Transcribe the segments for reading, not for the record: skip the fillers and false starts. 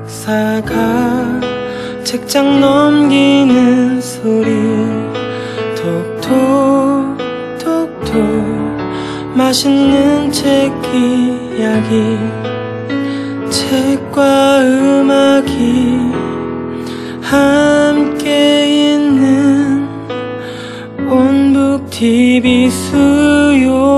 사각 책장 넘기는 소리 톡톡 맛있는 책 이야기 책과 음악이 함께 있는 온북 TV 수요북콘.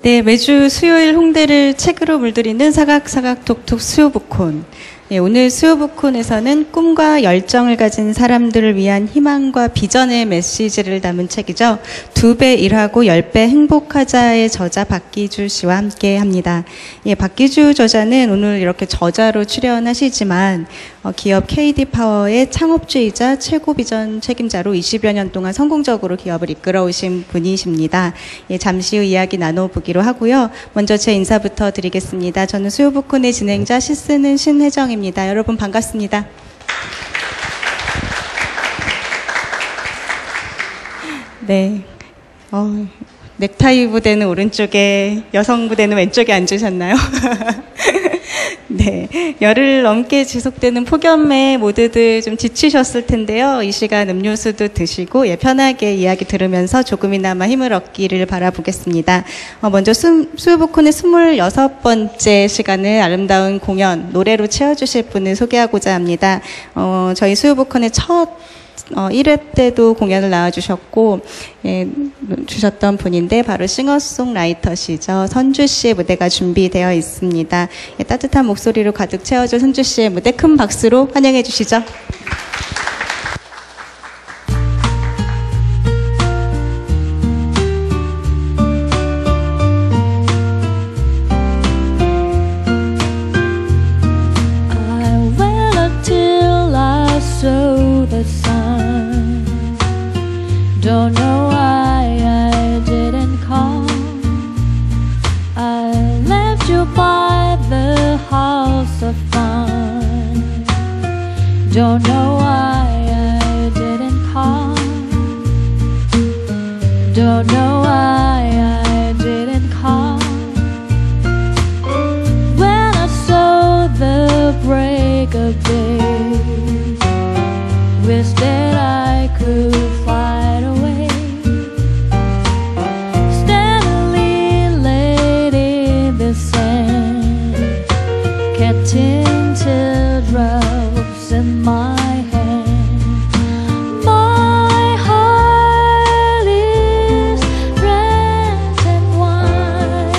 네, 매주 수요일 홍대를 책으로 물들이는 사각사각 톡톡 수요북콘. 네, 오늘 수요북콘에서는 꿈과 열정을 가진 사람들을 위한 희망과 비전의 메시지를 담은 책이죠. 2배 일하고 10배 행복하자의 저자 박기주 씨와 함께 합니다. 예, 박기주 저자는 오늘 이렇게 저자로 출연하시지만 기업 KD파워의 창업주이자 최고 비전 책임자로 20여 년 동안 성공적으로 기업을 이끌어오신 분이십니다. 예, 잠시 후 이야기 나눠보기로 하고요. 먼저 제 인사부터 드리겠습니다. 저는 수요북콘의 진행자 시쓰는 신혜정입니다. 여러분 반갑습니다. 네, 넥타이 부대는 오른쪽에, 여성 부대는 왼쪽에 앉으셨나요? 네, 열흘 넘게 지속되는 폭염에 모두들 좀 지치셨을 텐데요. 이 시간 음료수도 드시고 편하게 이야기 들으면서 조금이나마 힘을 얻기를 바라보겠습니다. 먼저 수요북콘의 26번째 시간을 아름다운 공연, 노래로 채워주실 분을 소개하고자 합니다. 저희 수요북콘의 첫 1회 때도 공연을 나와주셨고, 주셨던 분인데, 바로 싱어송라이터시죠. 선주 씨의 무대가 준비되어 있습니다. 따뜻한 목소리로 가득 채워줄 선주 씨의 무대 큰 박수로 환영해 주시죠. Don't know why I didn't call. I left you by the house of fun. Don't know why I didn't call. Don't know why I didn't call. When I saw the break of day, wish that I could fly away. Steadily laid in the sand, catching teardrops in my hand. My heart is red and white,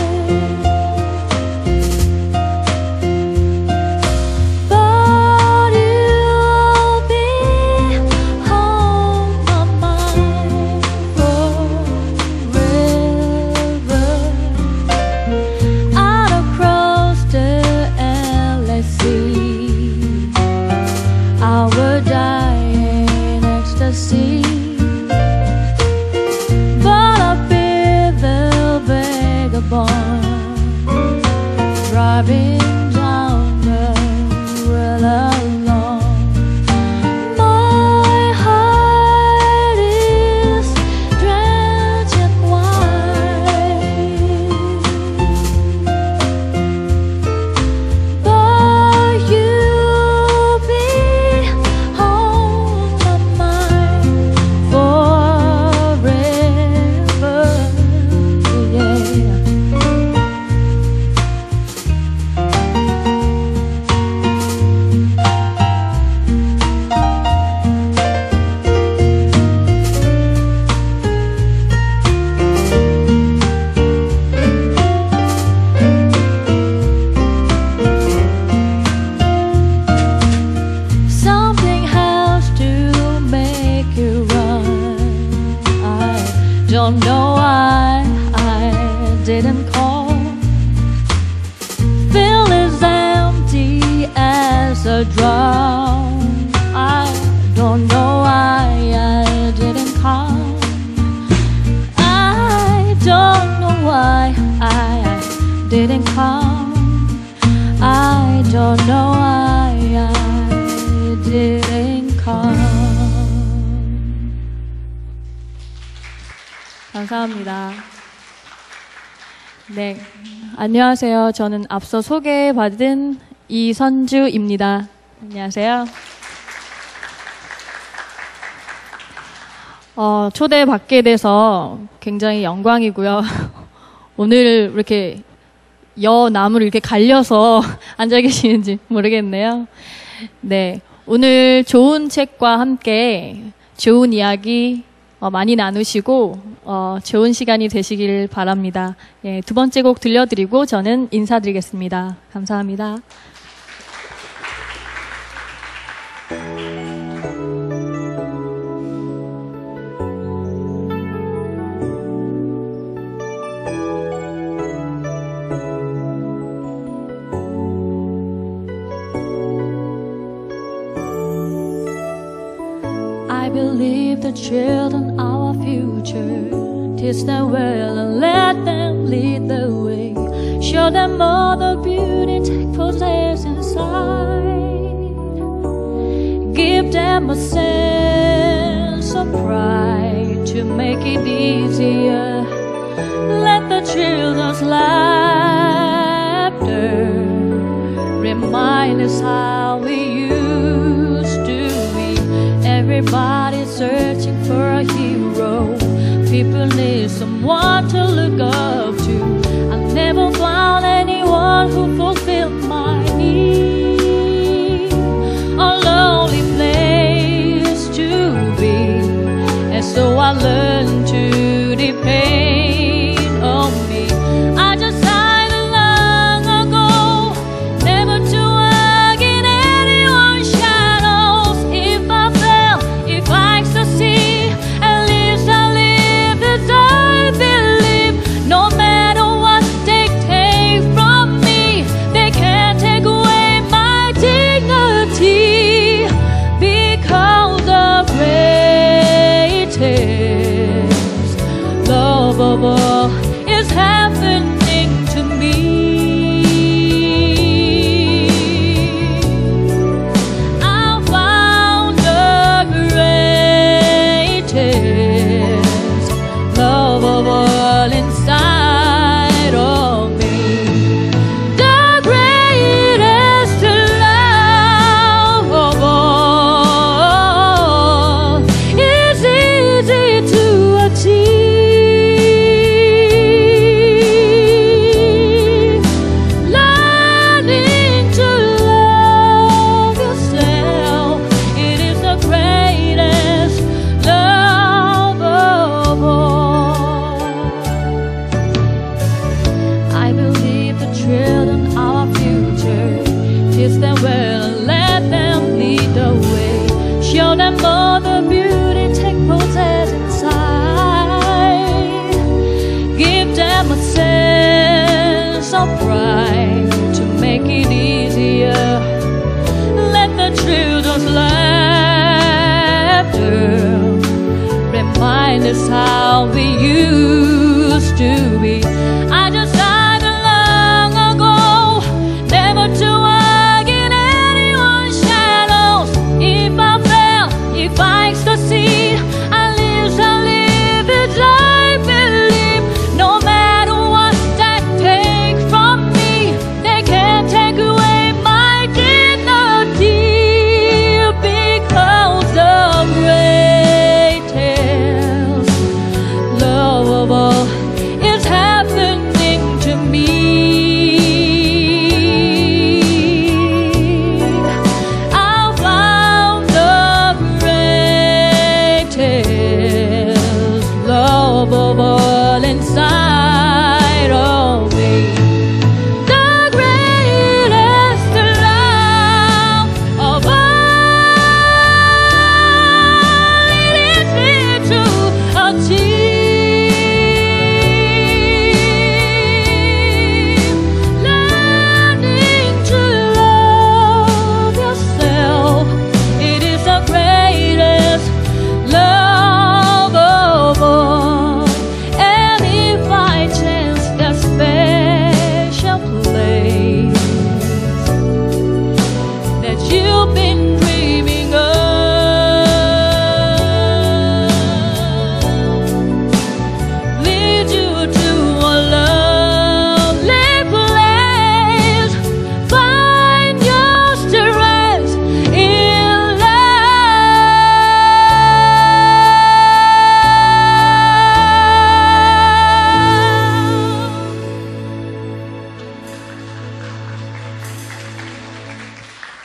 but you'll be on my mind forever. Out across the endless sea, I would die in ecstasy, but I'll be the vagabond driving down the road alone. My heart is drenched in white, but you'll be on my mind forever. Yeah. Something has to make you run. I don't know why I didn't call. Feel as empty as a drum. I don't know why I didn't call. I don't know why I didn't call. I don't know why I didn't call. 감사합니다. 네, 안녕하세요. 저는 앞서 소개받은 이선주입니다. 안녕하세요. 초대받게 돼서 굉장히 영광이고요. 오늘 이렇게 나무를 이렇게 갈려서 앉아 계시는지 모르겠네요. 네, 오늘 좋은 책과 함께 좋은 이야기 많이 나누시고 좋은 시간이 되시길 바랍니다. 예, 두 번째 곡 들려드리고 저는 인사드리겠습니다. 감사합니다. I believe the children are our future. Teach them well and let them lead the way. Show them all the beauty take possess inside. Give them a sense of pride to make it easier. Let the children's laughter remind us how we used to be. Everybody's searching for a hero. People need someone to look up to. I never found anyone who fulfilled my need. A lonely place to be, and so I learned to depend on me. I decided long ago never to work in anyone's shadows. If I fail, if I succeed, at least I live as I believe. No matter what they take from me, they can't take away my dignity, because the greatest love of all is happening to me. I found the greatest love of all inside of me. The greatest love of all is easy to achieve. Learning to love yourself, it is the greatest love of all. I believe the children are our future. Teach them well and let them lead the way. Show them all the beauty take possess inside. Give them a sense of pride to make it easier. Let the children's laughter remind us how we used to be. I decided long ago never to work in anyone's shadows. If I fail, if I succeed, at least I live as I believe. No matter what they take from me, they can't take away my dignity, because the greatest love of all is happening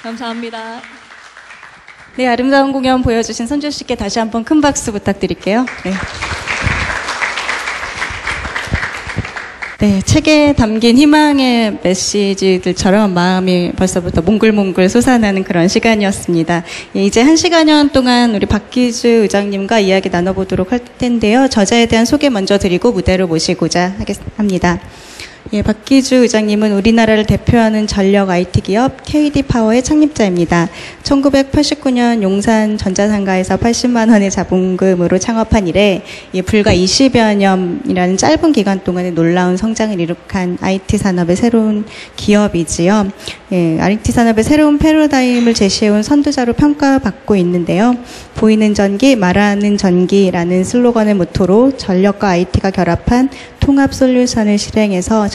감사합니다. 네, 아름다운 공연 보여주신 선주 씨께 다시 한번 큰 박수 부탁드릴게요. 네. 네, 책에 담긴 희망의 메시지들처럼 마음이 벌써부터 몽글몽글 솟아나는 그런 시간이었습니다. 예, 이제 1시간여 동안 우리 박기주 의장님과 이야기 나눠보도록 할 텐데요. 저자에 대한 소개 먼저 드리고 무대로 모시고자 합니다. 예, 박기주 의장님은 우리나라를 대표하는 전력 IT 기업 KD파워의 창립자입니다. 1989년 용산 전자상가에서 80만 원의 자본금으로 창업한 이래 불과 20여 년이라는 짧은 기간 동안에 놀라운 성장을 이룩한 IT 산업의 새로운 기업이지요. 예, IT 산업의 새로운 패러다임을 제시해온 선두자로 평가받고 있는데요. 보이는 전기, 말하는 전기라는 슬로건을 모토로 전력과 IT가 결합한 통합 솔루션을 실행해서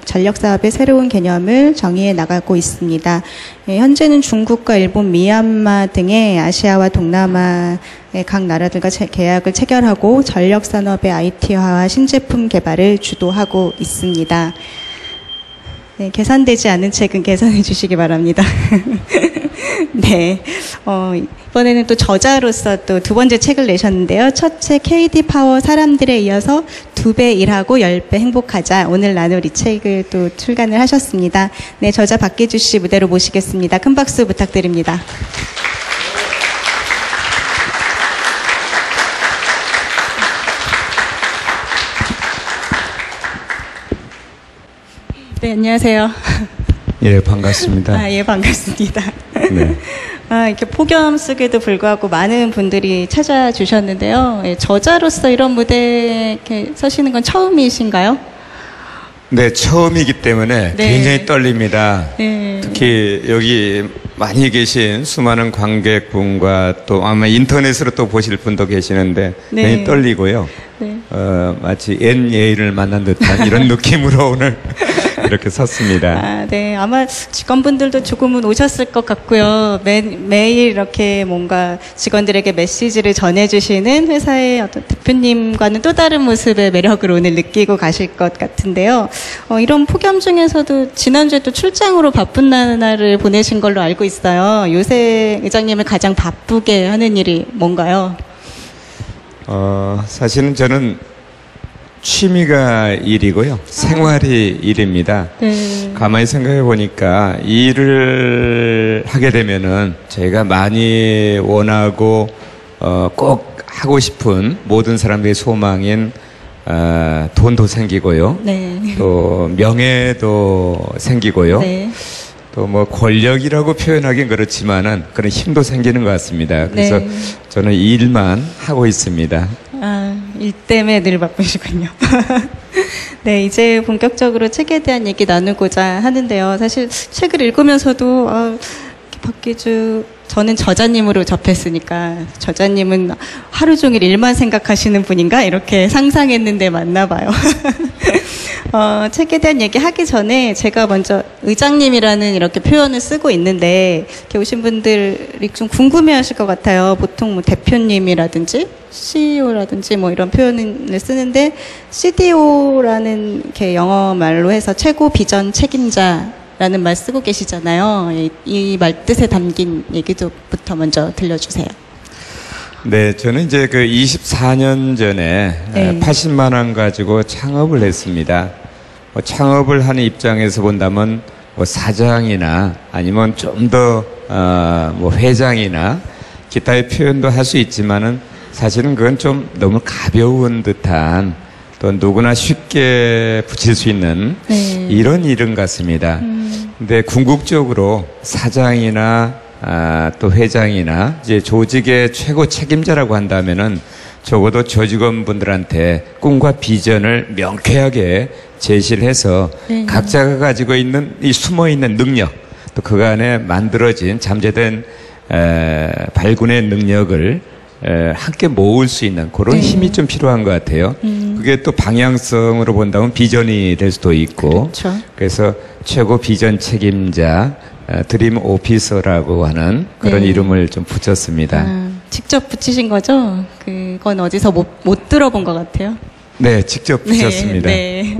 전력 사업의 새로운 개념을 정의해 나가고 있습니다. 예, 현재는 중국과 일본, 미얀마 등의 아시아와 동남아의 각 나라들과 계약을 체결하고 전력 산업의 IT화와 신제품 개발을 주도하고 있습니다. 네, 계산되지 않은 책은 계산해 주시기 바랍니다. 네, 이번에는 또 저자로서 또 두 번째 책을 내셨는데요. 첫 책 KD파워 사람들에 이어서 2배 일하고 10배 행복하자. 오늘 나눌 이 책을 또 출간을 하셨습니다. 네, 저자 박기주 씨 무대로 모시겠습니다. 큰 박수 부탁드립니다. 네, 안녕하세요. 예, 반갑습니다. 예, 반갑습니다. 네. 이렇게 폭염 속에도 불구하고 많은 분들이 찾아주셨는데요. 예, 저자로서 이런 무대에 이렇게 서시는 건 처음이신가요? 네, 처음이기 때문에 네. 굉장히 떨립니다. 네. 특히 여기 많이 계신 수많은 관객분과 또 아마 인터넷으로 또 보실 분도 계시는데 네. 굉장히 떨리고요. 네. 마치 NA를 만난 듯한 이런 느낌으로 오늘 이렇게 섰습니다. 네. 아마 직원분들도 조금은 오셨을 것 같고요. 매일 이렇게 뭔가 직원들에게 메시지를 전해주시는 회사의 어떤 대표님과는 또 다른 모습의 매력을 오늘 느끼고 가실 것 같은데요. 이런 폭염 중에서도 지난주에 또 출장으로 바쁜 날을 보내신 걸로 알고 있어요. 요새 의장님을 가장 바쁘게 하는 일이 뭔가요? 사실은 저는 취미가 일이고요. 생활이 일입니다. 네. 가만히 생각해 보니까 일을 하게 되면은 제가 많이 원하고 꼭 하고 싶은 모든 사람들의 소망인 돈도 생기고요. 네. 또 명예도 생기고요. 네. 또 뭐 권력이라고 표현하긴 그렇지만은 그런 힘도 생기는 것 같습니다. 그래서 네. 저는 일만 하고 있습니다. 일 때문에 늘 바쁘시군요. 네, 이제 본격적으로 책에 대한 얘기 나누고자 하는데요. 사실 책을 읽으면서도 박기주, 저는 저자님으로 접했으니까 저자님은 하루 종일 일만 생각하시는 분인가 이렇게 상상했는데 맞나 봐요. 책에 대한 얘기 하기 전에 제가 먼저 의장님이라는 이렇게 표현을 쓰고 있는데 이렇게 오신 분들이 좀 궁금해하실 것 같아요. 보통 뭐 대표님이라든지 CEO라든지 뭐 이런 표현을 쓰는데 CDO라는 이렇게 영어 말로 해서 최고 비전 책임자라는 말 쓰고 계시잖아요. 이 말 뜻에 담긴 얘기부터 먼저 들려주세요. 네, 저는 이제 그 24년 전에 네. 80만 원 가지고 창업을 했습니다. 창업을 하는 입장에서 본다면 뭐 사장이나 아니면 좀 더 뭐 회장이나 기타의 표현도 할 수 있지만은 사실은 그건 좀 너무 가벼운 듯한 또 누구나 쉽게 붙일 수 있는 네. 이런 이름 같습니다. 근데 궁극적으로 사장이나 또 회장이나 이제 조직의 최고 책임자라고 한다면은 적어도 조직원분들한테 꿈과 비전을 명쾌하게 제시를 해서 네. 각자가 가지고 있는 이 숨어 있는 능력 또 그간에 만들어진 잠재된 발군의 능력을 함께 모을 수 있는 그런 네. 힘이 좀 필요한 것 같아요. 그게 또 방향성으로 본다면 비전이 될 수도 있고 그렇죠. 그래서 최고 비전 책임자 드림 오피서라고 하는 그런 네. 이름을 좀 붙였습니다. 직접 붙이신 거죠? 그건 어디서 못 들어본 것 같아요. 네, 직접 붙였습니다. 네.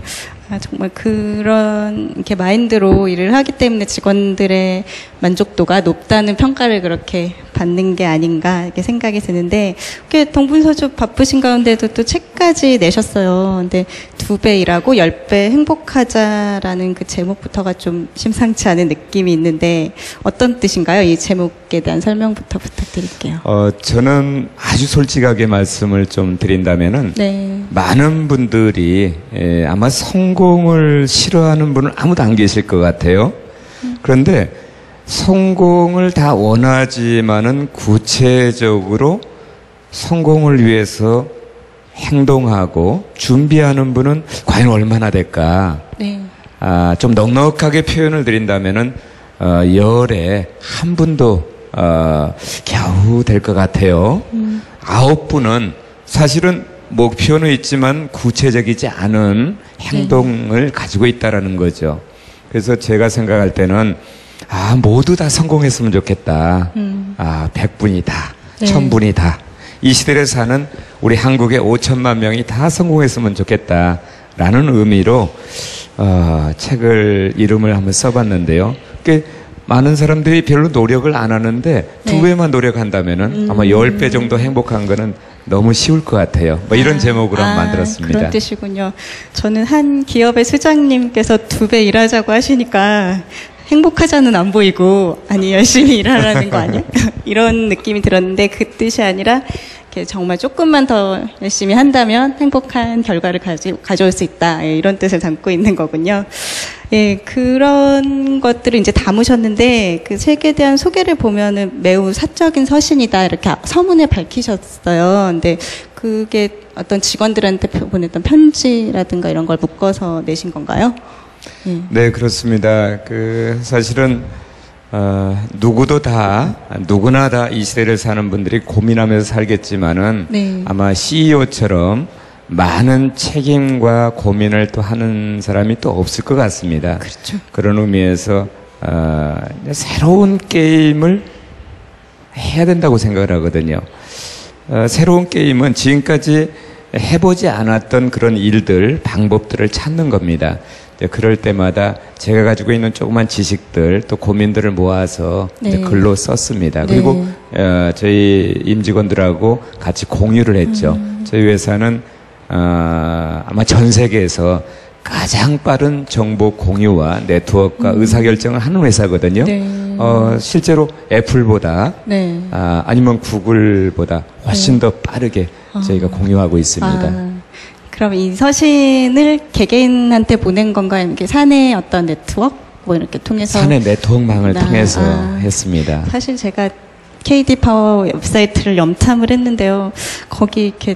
정말 그런 이렇게 마인드로 일을 하기 때문에 직원들의 만족도가 높다는 평가를 그렇게 받는 게 아닌가 이렇게 생각이 드는데, 이렇게 동분서주 바쁘신 가운데도 또 책까지 내셨어요. 근데 2배 일하고 10배 행복하자라는 그 제목부터가 좀 심상치 않은 느낌이 있는데 어떤 뜻인가요? 이 제목에 대한 설명부터 부탁드릴게요. 저는 아주 솔직하게 말씀을 좀 드린다면은 네. 많은 분들이 아마 성공을 싫어하는 분은 아무도 안 계실 것 같아요. 그런데 성공을 다 원하지만은 구체적으로 성공을 위해서 행동하고 준비하는 분은 과연 얼마나 될까? 네. 좀 넉넉하게 표현을 드린다면은 열에 한 분도 겨우 될 것 같아요. 9분은 사실은 목표는 있지만 구체적이지 않은 행동을 가지고 있다라는 거죠. 그래서 제가 생각할 때는 모두 다 성공했으면 좋겠다. 100분이다. 네. 1000분이다. 이 시대를 사는 우리 한국의 5천만 명이 다 성공했으면 좋겠다라는 의미로 책을 이름을 한번 써봤는데요. 많은 사람들이 별로 노력을 안 하는데 네. 2배만 노력한다면은 아마 10배 정도 행복한 거는 너무 쉬울 것 같아요. 뭐 이런 제목으로 한번 만들었습니다. 그런 뜻이군요. 저는 한 기업의 수장님께서 2배 일하자고 하시니까 행복하자는 안 보이고, 아니 열심히 일하라는 거 아니야? 이런 느낌이 들었는데 그 뜻이 아니라 이렇게 정말 조금만 더 열심히 한다면 행복한 결과를 가져올 수 있다. 이런 뜻을 담고 있는 거군요. 예, 그런 것들을 이제 담으셨는데 그 책에 대한 소개를 보면은 매우 사적인 서신이다 이렇게 서문에 밝히셨어요. 근데 그게 어떤 직원들한테 보냈던 편지라든가 이런 걸 묶어서 내신 건가요? 예. 네, 그렇습니다. 사실은 누구나 다 이 시대를 사는 분들이 고민하면서 살겠지만은 네. 아마 CEO처럼 많은 책임과 고민을 또 하는 사람이 또 없을 것 같습니다. 그렇죠. 그런 의미에서 새로운 게임을 해야 된다고 생각을 하거든요. 새로운 게임은 지금까지 해보지 않았던 그런 일들, 방법들을 찾는 겁니다. 그럴 때마다 제가 가지고 있는 조그만 지식들 또 고민들을 모아서 네. 글로 썼습니다. 네. 그리고 저희 임직원들하고 같이 공유를 했죠. 저희 회사는 아마 전 세계에서 가장 빠른 정보 공유와 네트워크와 의사결정을 하는 회사거든요. 네. 실제로 애플보다 네. 아니면 구글보다 훨씬 더 빠르게 저희가 공유하고 있습니다. 그럼 이 서신을 개개인한테 보낸 건가요? 이렇게 사내 어떤 네트워크 뭐 이렇게 통해서? 사내 네트워크망을 통해서 했습니다. 사실 제가 KD 파워 웹사이트를 염탐을 했는데요. 거기 이렇게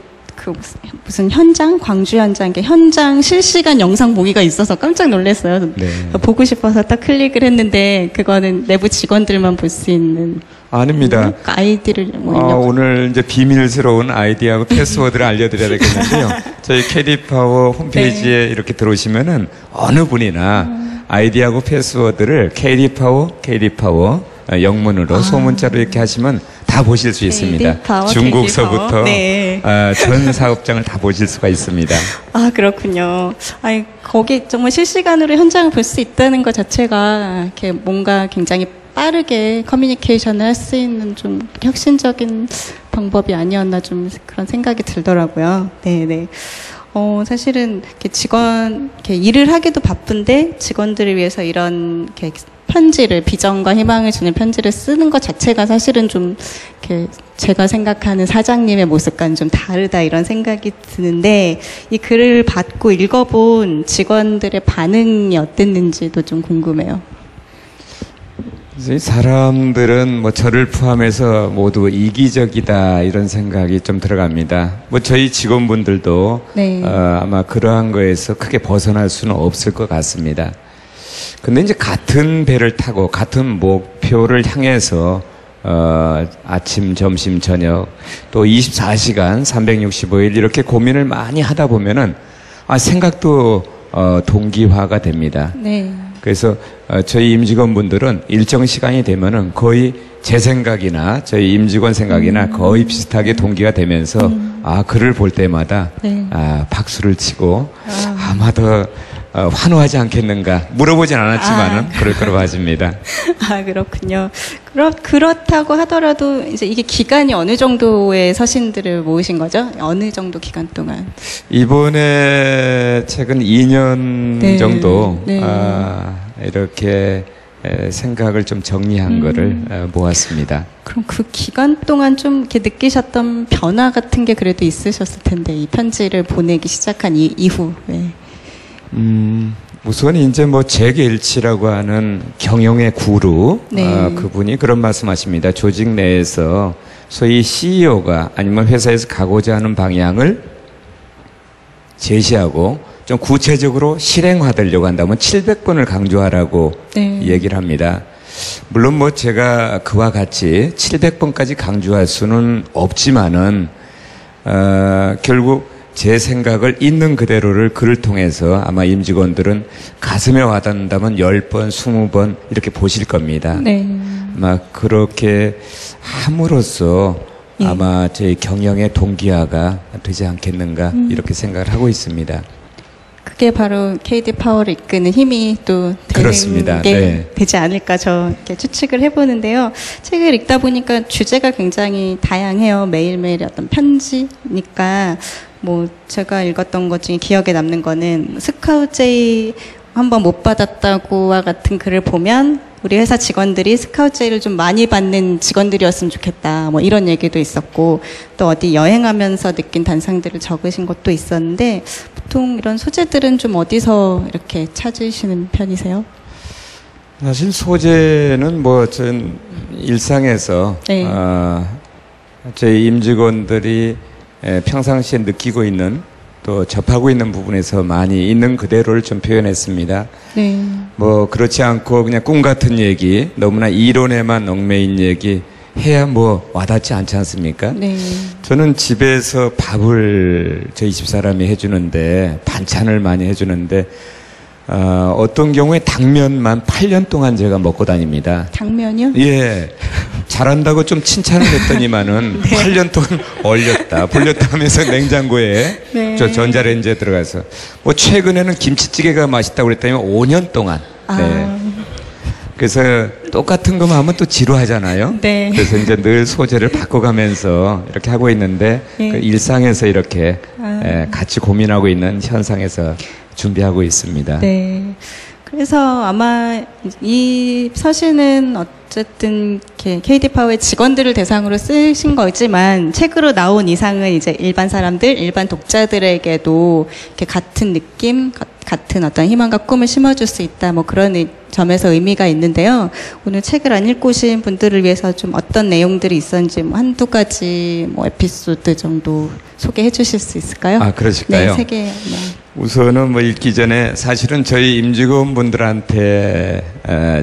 무슨 현장, 광주 현장, 현장 실시간 영상 보기가 있어서 깜짝 놀랐어요. 네. 보고 싶어서 딱 클릭을 했는데 그거는 내부 직원들만 볼 수 있는. 아닙니다. 아이디를 오늘 이제 비밀스러운 아이디하고 패스워드를 알려드려야 되겠는데요. 저희 KD 파워 홈페이지에 네. 이렇게 들어오시면은 어느 분이나 아이디하고 패스워드를 KD 파워 영문으로 소문자로 이렇게 하시면 다 보실 수 있습니다. 파워, 중국서부터 네. 전 사업장을 다 보실 수가 있습니다. 그렇군요. 거기 정말 실시간으로 현장을 볼 수 있다는 것 자체가 이렇게 뭔가 굉장히 빠르게 커뮤니케이션을 할 수 있는 좀 혁신적인 방법이 아니었나 좀 그런 생각이 들더라고요. 네네. 사실은 이렇게 일을 하기도 바쁜데 직원들을 위해서 이런 편지를, 비전과 희망을 주는 편지를 쓰는 것 자체가 사실은 좀 제가 생각하는 사장님의 모습과는 좀 다르다 이런 생각이 드는데, 이 글을 받고 읽어본 직원들의 반응이 어땠는지도 좀 궁금해요. 사람들은 저를 포함해서 모두 이기적이다 이런 생각이 좀 들어갑니다. 저희 직원분들도 네. 아마 그러한 거에서 크게 벗어날 수는 없을 것 같습니다. 근데 이제 같은 배를 타고 같은 목표를 향해서 아침, 점심, 저녁 또 24시간 365일 이렇게 고민을 많이 하다 보면은 생각도 동기화가 됩니다. 네. 그래서 저희 임직원분들은 일정 시간이 되면은 거의 제 생각이나 저희 임직원 생각이나 거의 비슷하게 동기가 되면서 글을 볼 때마다 네. 박수를 치고 아마도 환호하지 않겠는가 물어보진 않았지만은 그럴 거로 봐집니다. 아, 그렇군요. 그렇다고 하더라도 이제 이게 기간이 어느 정도의 서신들을 모으신 거죠? 어느 정도 기간 동안? 이번에 최근 2년 네. 정도 네. 이렇게 생각을 좀 정리한 거를 모았습니다. 그럼 그 기간 동안 좀 이렇게 느끼셨던 변화 같은 게 그래도 있으셨을 텐데, 이 편지를 보내기 시작한 이후에. 우선 이제 뭐 재계일치라고 하는 경영의 구루 네. 그분이 그런 말씀하십니다. 조직 내에서 소위 CEO가 아니면 회사에서 가고자 하는 방향을 제시하고 좀 구체적으로 실행화되려고 한다면 700번을 강조하라고 네. 얘기를 합니다. 물론 뭐 제가 그와 같이 700번까지 강조할 수는 없지만은 결국 제 생각을 있는 그대로를 글을 통해서 아마 임직원들은 가슴에 와닿는다면 10번, 20번 이렇게 보실 겁니다. 네. 아마 그렇게 함으로써 예. 아마 제 경영의 동기화가 되지 않겠는가 이렇게 생각을 하고 있습니다. 그게 바로 KD 파워를 이끄는 힘이 또 되는 그렇습니다. 게 네. 되지 않을까 저 이렇게 추측을 해보는데요. 책을 읽다 보니까 주제가 굉장히 다양해요. 매일매일 어떤 편지니까 뭐 제가 읽었던 것 중에 기억에 남는 거는 스카우트 제이 한번 못 받았다고와 같은 글을 보면 우리 회사 직원들이 스카우트 제이를 좀 많이 받는 직원들이었으면 좋겠다. 뭐 이런 얘기도 있었고 또 어디 여행하면서 느낀 단상들을 적으신 것도 있었는데 보통 이런 소재들은 좀 어디서 이렇게 찾으시는 편이세요? 사실 소재는 뭐 전 일상에서 네. 저희 임직원들이 평상시에 느끼고 있는 또 접하고 있는 부분에서 많이 있는 그대로를 좀 표현했습니다. 네. 뭐 그렇지 않고 그냥 꿈 같은 얘기, 너무나 이론에만 얽매인 얘기 해야 뭐 와닿지 않지 않습니까? 네. 저는 집에서 밥을 저희 집사람이 해주는데 반찬을 많이 해주는데 어떤 경우에 당면만 8년 동안 제가 먹고 다닙니다. 당면이요? 예. 잘한다고 좀 칭찬을 했더니만은 8년 동안 얼렸다, 불렸다 하면서 냉장고에 네. 저 전자레인지에 들어가서 뭐 최근에는 김치찌개가 맛있다고 그랬더니 5년 동안. 네. 그래서 똑같은 것만 하면 또 지루하잖아요. 네. 그래서 이제 늘 소재를 바꿔가면서 이렇게 하고 있는데 예. 그 일상에서 이렇게 같이 고민하고 있는 현상에서 준비하고 있습니다. 네. 그래서 아마 이 서신은 어쨌든 KD 파워의 직원들을 대상으로 쓰신 거지만 책으로 나온 이상은 이제 일반 사람들, 일반 독자들에게도 이렇게 같은 느낌, 같은 어떤 희망과 꿈을 심어줄 수 있다. 뭐 그런 점에서 의미가 있는데요. 오늘 책을 안 읽고 오신 분들을 위해서 좀 어떤 내용들이 있었는지 뭐 한두 가지 뭐 에피소드 정도 소개해 주실 수 있을까요? 아, 그러실까요? 네, 3개. 네. 우선은 뭐 읽기 전에 사실은 저희 임직원분들한테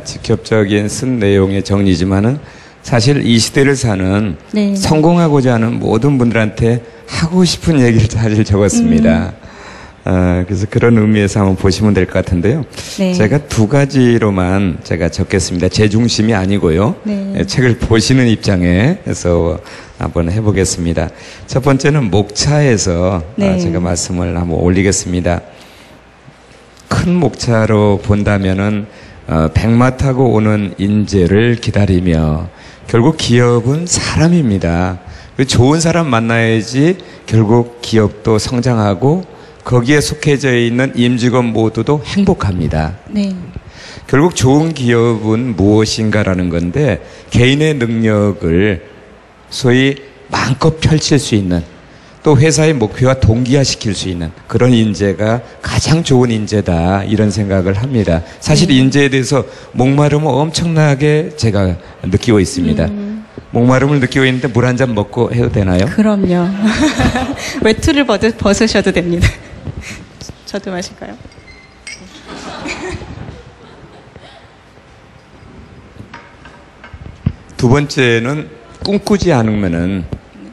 직접적인 쓴 내용의 정리지만은 사실 이 시대를 사는 네. 성공하고자 하는 모든 분들한테 하고 싶은 얘기를 사실 적었습니다. 그래서 그런 의미에서 한번 보시면 될 것 같은데요. 네. 제가 2가지로만 제가 적겠습니다. 제 중심이 아니고요. 네. 책을 보시는 입장에서 한번 해보겠습니다. 첫 번째는 목차에서 네. 제가 말씀을 한번 올리겠습니다. 큰 목차로 본다면은 백마 타고 오는 인재를 기다리며 결국 기업은 사람입니다. 좋은 사람 만나야지 결국 기업도 성장하고 거기에 속해져 있는 임직원 모두도 행복합니다. 네. 결국 좋은 기업은 무엇인가라는 건데 개인의 능력을 소위 마음껏 펼칠 수 있는 또 회사의 목표와 동기화시킬 수 있는 그런 인재가 가장 좋은 인재다 이런 생각을 합니다. 사실 인재에 대해서 목마름을 엄청나게 제가 느끼고 있습니다. 목마름을 느끼고 있는데 물 한 잔 먹고 해도 되나요? 그럼요. 외투를 벗으셔도 됩니다. 저도 마실까요? 두 번째는 꿈꾸지 않으면은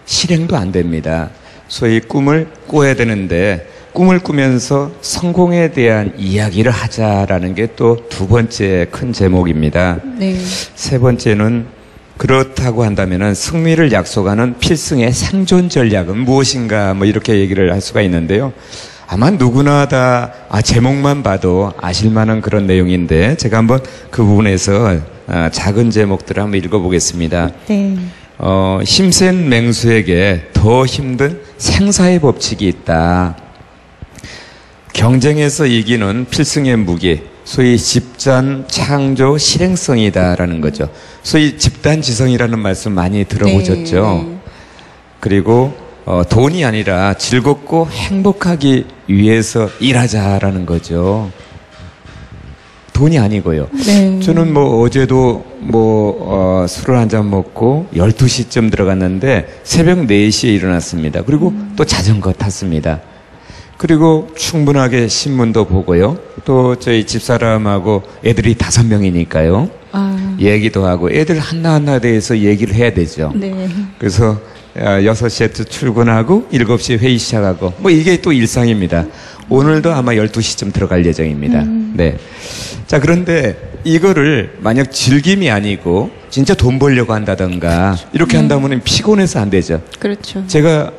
실행도 안 됩니다. 소위 꿈을 꿔야 되는데 꿈을 꾸면서 성공에 대한 이야기를 하자라는 게 또 두 번째 큰 제목입니다. 네. 세 번째는 그렇다고 한다면은 승리를 약속하는 필승의 생존 전략은 무엇인가 뭐 이렇게 얘기를 할 수가 있는데요. 아마 누구나 다 제목만 봐도 아실만한 그런 내용인데 제가 한번 그 부분에서 작은 제목들을 한번 읽어보겠습니다. 네. 힘센 맹수에게 더 힘든 생사의 법칙이 있다. 경쟁에서 이기는 필승의 무기, 소위 집단 창조 실행성이다라는 거죠. 소위 집단지성이라는 말씀 많이 들어보셨죠? 네. 그리고 돈이 아니라 즐겁고 행복하기 위해서 일하자라는 거죠. 돈이 아니고요. 네. 저는 어제도 술을 한 잔 먹고 12시쯤 들어갔는데 새벽 4시에 일어났습니다. 그리고 또 자전거 탔습니다. 그리고 충분하게 신문도 보고요. 또 저희 집사람하고 애들이 5명이니까요. 얘기도 하고 애들 하나하나에 대해서 얘기를 해야 되죠. 네. 그래서 6시에 출근하고 7시에 회의 시작하고 이게 또 일상입니다. 오늘도 아마 12시쯤 들어갈 예정입니다. 네. 자, 그런데 이거를 만약 즐김이 아니고 진짜 돈 벌려고 한다던가 이렇게 한다면 피곤해서 안 되죠. 그렇죠. 제가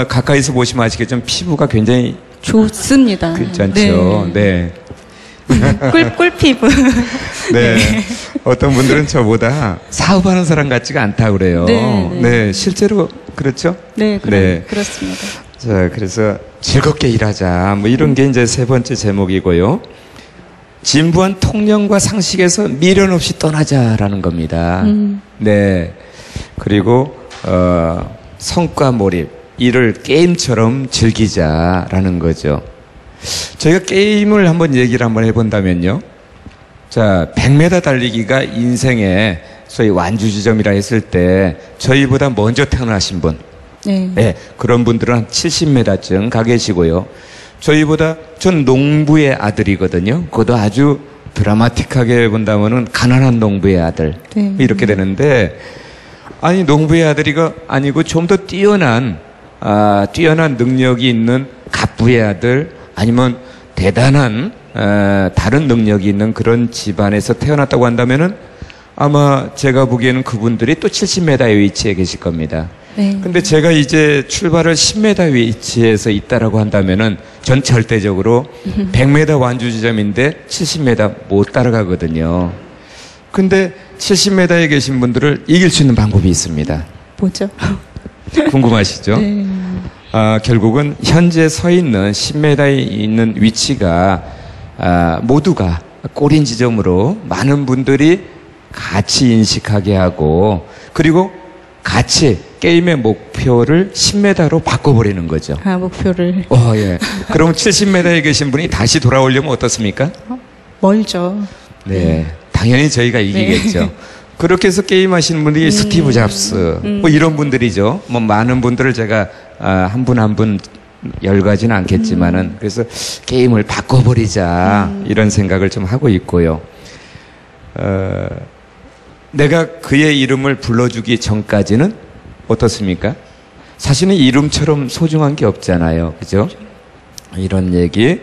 가까이서 보시면 아시겠지만 피부가 굉장히 좋습니다. 괜찮죠. 네. 꿀피부. 네. 어떤 분들은 저보다 사업하는 사람 같지가 않다고 그래요. 네. 실제로 그렇죠? 네, 네. 그렇습니다. 자, 그래서 즐겁게 일하자. 이런 게 이제 세 번째 제목이고요. 진부한 통념과 상식에서 미련 없이 떠나자라는 겁니다. 네. 그리고 성과 몰입. 일을 게임처럼 즐기자라는 거죠. 저희가 게임을 한번 얘기를 한번 해본다면요. 자, 100m 달리기가 인생의 소위 완주지점이라 했을 때 저희보다 먼저 태어나신 분. 네, 그런 분들은 한 70m쯤 가 계시고요. 저희보다 전 농부의 아들이거든요. 그것도 아주 드라마틱하게 본다면은 가난한 농부의 아들. 네. 이렇게 되는데 아니 농부의 아들이가 아니고 좀 더 뛰어난 능력이 있는 갑부의 아들 아니면 대단한 다른 능력이 있는 그런 집안에서 태어났다고 한다면은 아마 제가 보기에는 그분들이 또 70m의 위치에 계실 겁니다. 네. 근데 제가 이제 출발을 10m 위치에서 있다라고 한다면은 전 절대적으로 100m 완주 지점인데 70m 못 따라가거든요. 근데 70m에 계신 분들을 이길 수 있는 방법이 있습니다. 뭐죠? 궁금하시죠? 네. 결국은 현재 서 있는 10m에 있는 위치가 모두가 꼬린 지점으로 많은 분들이 같이 인식하게 하고 그리고 같이 게임의 목표를 10m로 바꿔버리는 거죠. 목표를. 예. 그럼 70m에 계신 분이 다시 돌아오려면 어떻습니까? 멀죠. 네. 당연히 저희가 이기겠죠. 그렇게 해서 게임하시는 분들이 스티브 잡스, 이런 분들이죠. 많은 분들을 제가 한 분 한 분 열거하지는 않겠지만은 그래서 게임을 바꿔버리자 이런 생각을 좀 하고 있고요. 내가 그의 이름을 불러주기 전까지는 어떻습니까? 사실은 이름처럼 소중한 게 없잖아요. 그죠? 이런 얘기.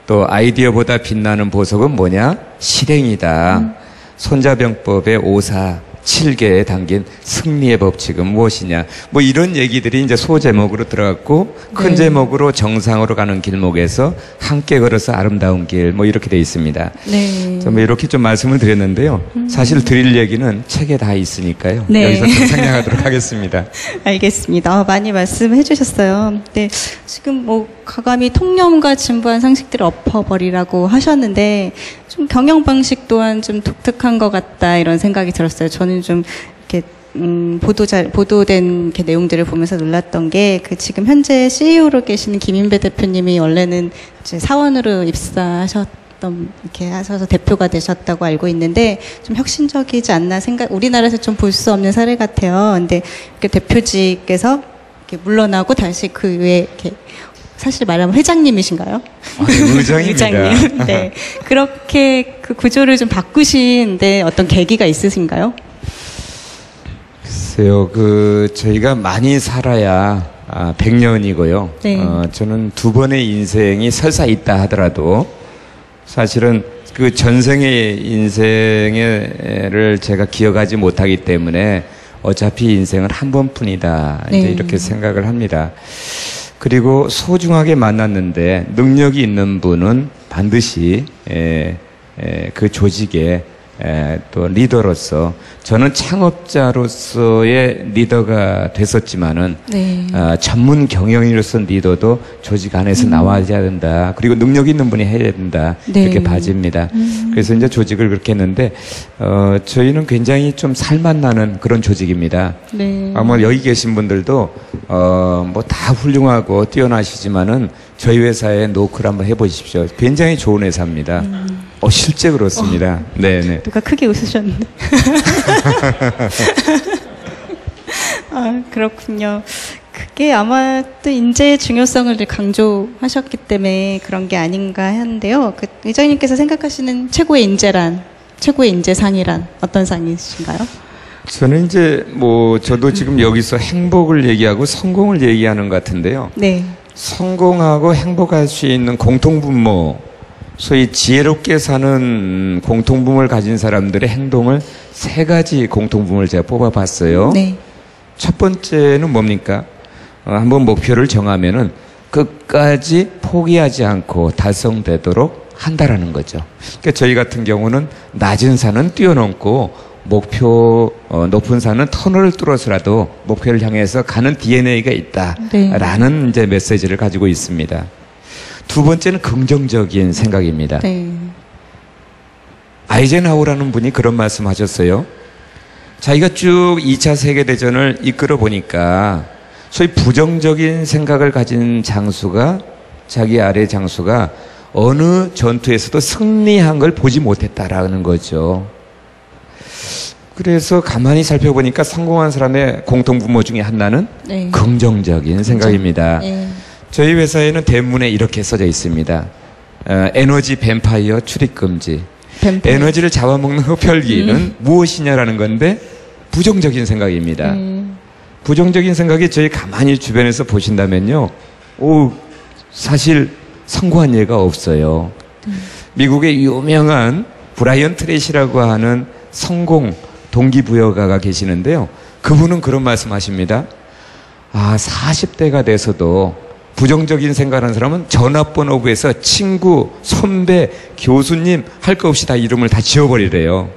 또 아이디어보다 빛나는 보석은 뭐냐? 실행이다. 손자병법의 547개에 담긴 승리의 법칙은 무엇이냐? 이런 얘기들이 이제 소제목으로 들어갔고 큰 제목으로 정상으로 가는 길목에서 함께 걸어서 아름다운 길 이렇게 돼 있습니다. 네. 이렇게 좀 말씀을 드렸는데요. 사실 드릴 얘기는 책에 다 있으니까요. 네. 여기서 좀 생략하도록 하겠습니다. 알겠습니다. 많이 말씀해 주셨어요. 네. 지금 과감히 통념과 진부한 상식들을 엎어버리라고 하셨는데 좀 경영 방식 또한 좀 독특한 것 같다 이런 생각이 들었어요. 저는 좀 이렇게 보도된 이렇게 내용들을 보면서 놀랐던 게 지금 현재 CEO로 계시는 김인배 대표님이 원래는 이제 사원으로 입사하셨던 이렇게 하셔서 대표가 되셨다고 알고 있는데 좀 혁신적이지 않나 우리나라에서 좀 볼 수 없는 사례 같아요. 근데 이렇게 대표직에서 이렇게 물러나고 다시 그 외에 이렇게 사실 말하면 회장님이신가요? 의장입니다. 의장님. 네. 그렇게 그 구조를 좀 바꾸신데 어떤 계기가 있으신가요? 글쎄요, 저희가 많이 살아야 100년이고요. 네. 저는 2번의 인생이 설사 있다 하더라도 사실은 그 전생의 인생을 제가 기억하지 못하기 때문에 어차피 인생은 한 번뿐이다. 네. 이제 이렇게 생각을 합니다. 그리고 소중하게 만났는데 능력이 있는 분은 반드시 그 조직의 또 리더로서 저는 창업자로서의 리더가 됐었지만은 네. 전문 경영인으로서 리더도 조직 안에서 나와야 된다. 그리고 능력 있는 분이 해야 된다. 네. 이렇게 봐집니다. 그래서 이제 조직을 그렇게 했는데 저희는 굉장히 좀 살맛 나는 그런 조직입니다. 네. 아마 여기 계신 분들도 뭐 다 훌륭하고 뛰어나시지만은 저희 회사에 노크를 한번 해보십시오. 굉장히 좋은 회사입니다. 실제 그렇습니다. 네네. 누가 크게 웃으셨는데. 아, 그렇군요. 그게 아마 또 인재의 중요성을 늘 강조하셨기 때문에 그런 게 아닌가 하는데요. 그 의장님께서 생각하시는 최고의 인재란, 최고의 인재상이란 어떤 상이신가요? 저는 이제 뭐 저도 지금 여기서 행복을 얘기하고 성공을 얘기하는 것 같은데요. 네. 성공하고 행복할 수 있는 공통분모, 소위 지혜롭게 사는 공통분모를 가진 사람들의 행동을 세 가지 공통분모를 제가 뽑아봤어요. 네. 첫 번째는 뭡니까? 한번 목표를 정하면은 끝까지 포기하지 않고 달성되도록 한다라는 거죠. 그러니까 저희 같은 경우는 낮은 산은 뛰어넘고 목표 높은 산은 터널을 뚫어서라도 목표를 향해서 가는 DNA가 있다라는 네. 이제 메시지를 가지고 있습니다. 두 번째는 긍정적인 생각입니다. 네. 아이젠하워라는 분이 그런 말씀하셨어요. 자기가 쭉 2차 세계대전을 이끌어 보니까 소위 부정적인 생각을 가진 장수가 자기 아래 장수가 어느 전투에서도 승리한 걸 보지 못했다라는 거죠. 그래서 가만히 살펴보니까 성공한 사람의 공통분모 중에 하나는 네. 긍정적인 생각입니다. 네. 저희 회사에는 대문에 이렇게 써져 있습니다. 에너지 뱀파이어 출입 금지. 에너지를 잡아먹는 흡혈귀는 무엇이냐라는 건데 부정적인 생각입니다. 부정적인 생각이 저희 가만히 주변에서 보신다면요. 사실 성공한 예가 없어요. 미국의 유명한 브라이언 트레이시라고 하는 성공 동기부여가가 계시는데요. 그분은 그런 말씀하십니다. 40대가 돼서도 부정적인 생각하는 사람은 전화번호부에서 친구, 선배, 교수님 할 거 없이 다 이름을 다 지워버리래요.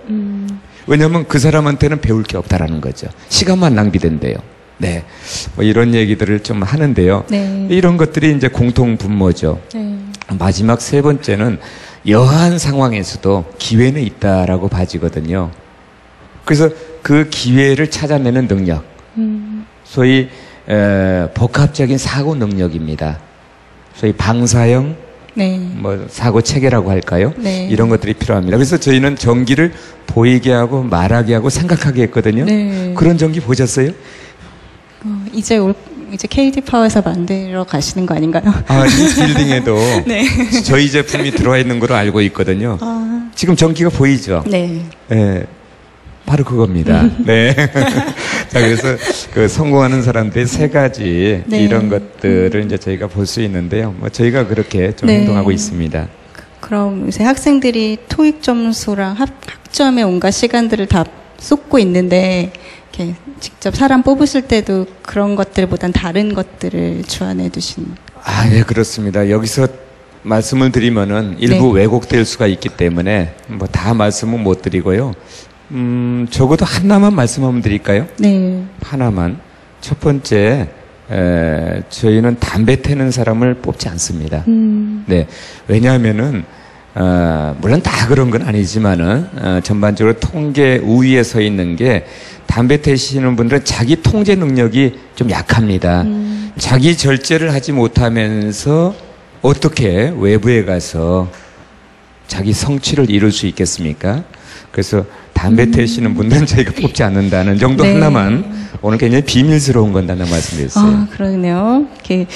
왜냐하면 그 사람한테는 배울 게 없다라는 거죠. 시간만 낭비된대요. 네, 뭐 이런 얘기들을 좀 하는데요. 네. 이런 것들이 이제 공통 분모죠. 네. 마지막 세 번째는 여한 상황에서도 기회는 있다라고 봐지거든요. 그래서 그 기회를 찾아내는 능력, 소위 복합적인 사고 능력입니다. 소위 방사형, 네. 뭐 사고 체계라고 할까요? 네. 이런 것들이 필요합니다. 그래서 저희는 전기를 보이게 하고 말하게 하고 생각하게 했거든요. 네. 그런 전기 보셨어요? 이제 KD 파워에서 만들어 가시는 거 아닌가요? 이 빌딩에도 네. 저희 제품이 들어와 있는 걸로 알고 있거든요. 지금 전기가 보이죠? 네. 네. 바로 그겁니다. 네. 자, 그래서 그 성공하는 사람들의 세 가지 네. 이런 것들을 이제 저희가 볼 수 있는데요. 뭐 저희가 그렇게 좀 네. 행동하고 있습니다. 그럼 요새 학생들이 토익 점수랑 학점에 온갖 시간들을 다 쏟고 있는데 이렇게 직접 사람 뽑으실 때도 그런 것들보단 다른 것들을 주안해 두신. 네, 그렇습니다. 여기서 말씀을 드리면은 일부 네. 왜곡될 수가 있기 때문에 뭐 다 말씀은 못 드리고요. 적어도 하나만 말씀하면 드릴까요? 네. 하나만. 첫 번째, 저희는 담배 태는 사람을 뽑지 않습니다. 네. 왜냐하면은, 물론 다 그런 건 아니지만은, 전반적으로 통계 우위에 서 있는 게, 담배 태시는 분들은 자기 통제 능력이 좀 약합니다. 자기 절제를 하지 못하면서 어떻게 외부에 가서 자기 성취를 이룰 수 있겠습니까? 그래서 담배 태시는 분들은 저희가 뽑지 않는다는 정도 네. 하나만 오늘 굉장히 비밀스러운 건다는 말씀드렸어요. 그러네요. 이렇게